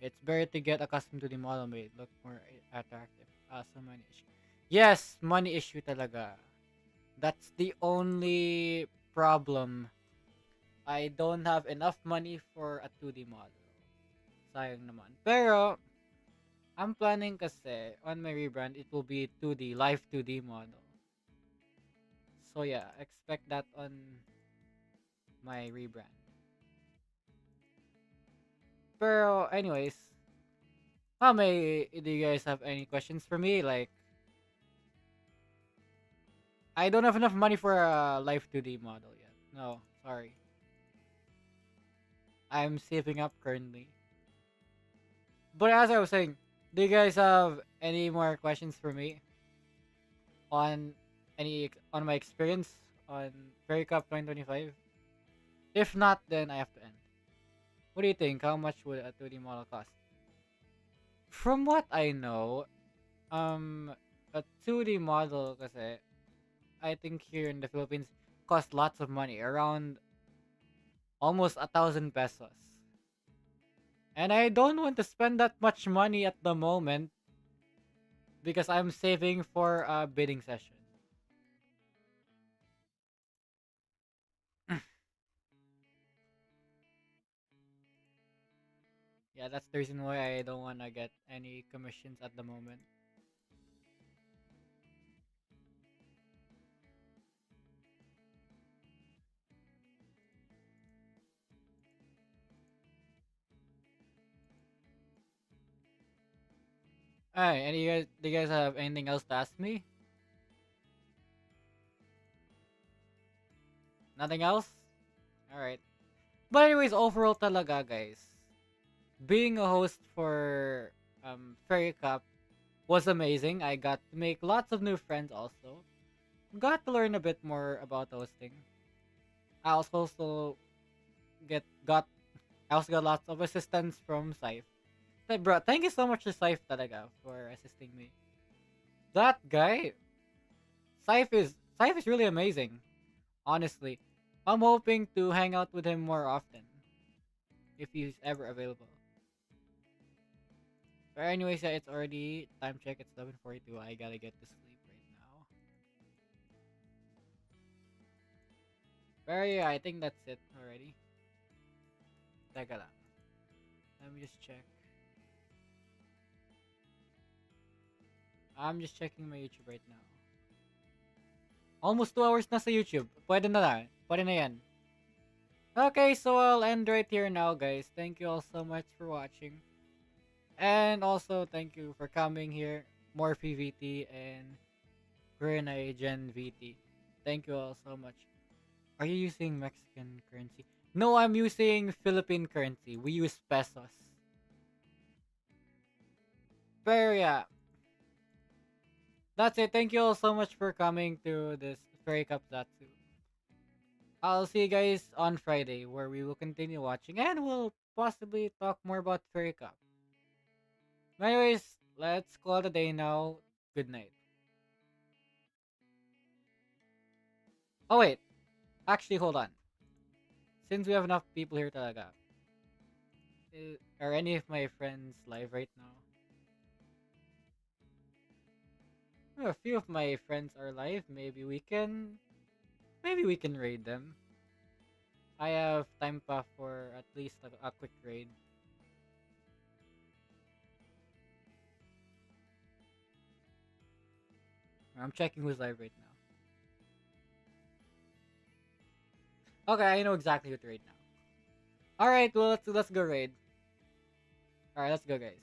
It's better to get accustomed to the model made. Look more attractive. So money issue. Yes, money issue talaga. That's the only problem. I don't have enough money for a 2D model. Sayang naman. Pero, I'm planning kasi on my rebrand, it will be 2D, live 2D model. So yeah, expect that on my rebrand. Pero, anyways, do you guys have any questions for me? Like, I don't have enough money for a live 2D model yet. No, sorry. I'm saving up currently. But as I was saying, do you guys have any more questions for me on on my experience on Fairy Cup 2025? If not, then I have to end. What do you think? How much would a 2D model cost? From what I know, a 2D model kasi, I think here in the Philippines cost lots of money, around almost 1,000 pesos. And I don't want to spend that much money at the moment because I'm saving for a bidding session. Yeah, that's the reason why I don't want to get any commissions at the moment. Alright, and do you guys have anything else to ask me? Nothing else? Alright. But anyways, overall talaga guys, being a host for Fairy Cup was amazing. I got to make lots of new friends also. Got to learn a bit more about hosting. I also got I also got lots of assistance from Saif. Hey, bro, thank you so much to Saif talaga for assisting me. That guy, Saif is really amazing. Honestly, I'm hoping to hang out with him more often if he's ever available. But anyways, yeah, it's already time check. It's 11:42. I gotta get to sleep right now. But yeah, I think that's it already. Teka lang. Let me just check. I'm just checking my YouTube right now. Almost 2 hours na sa YouTube. Pwede na lang. Pwede na yan. Okay, so I'll end right here now, guys. Thank you all so much for watching. And also, thank you for coming here. More VT and Renai Gen VT. Thank you all so much. Are you using Mexican currency? No, I'm using Philippine currency. We use pesos. Pero yeah, that's it. Thank you all so much for coming to this Fairy Cup Zatsu. I'll see you guys on Friday where we will continue watching and we'll possibly talk more about Fairy Cup. Anyways, let's call it a day now. Good night. Oh wait, actually hold on. Since we have enough people here talaga, are any of my friends live right now? A few of my friends are live. Maybe we can raid them. I have time pa for at least a quick raid. I'm checking who's live right now. Okay, I know exactly who to raid now. All right, well let's go raid. All right, let's go, guys.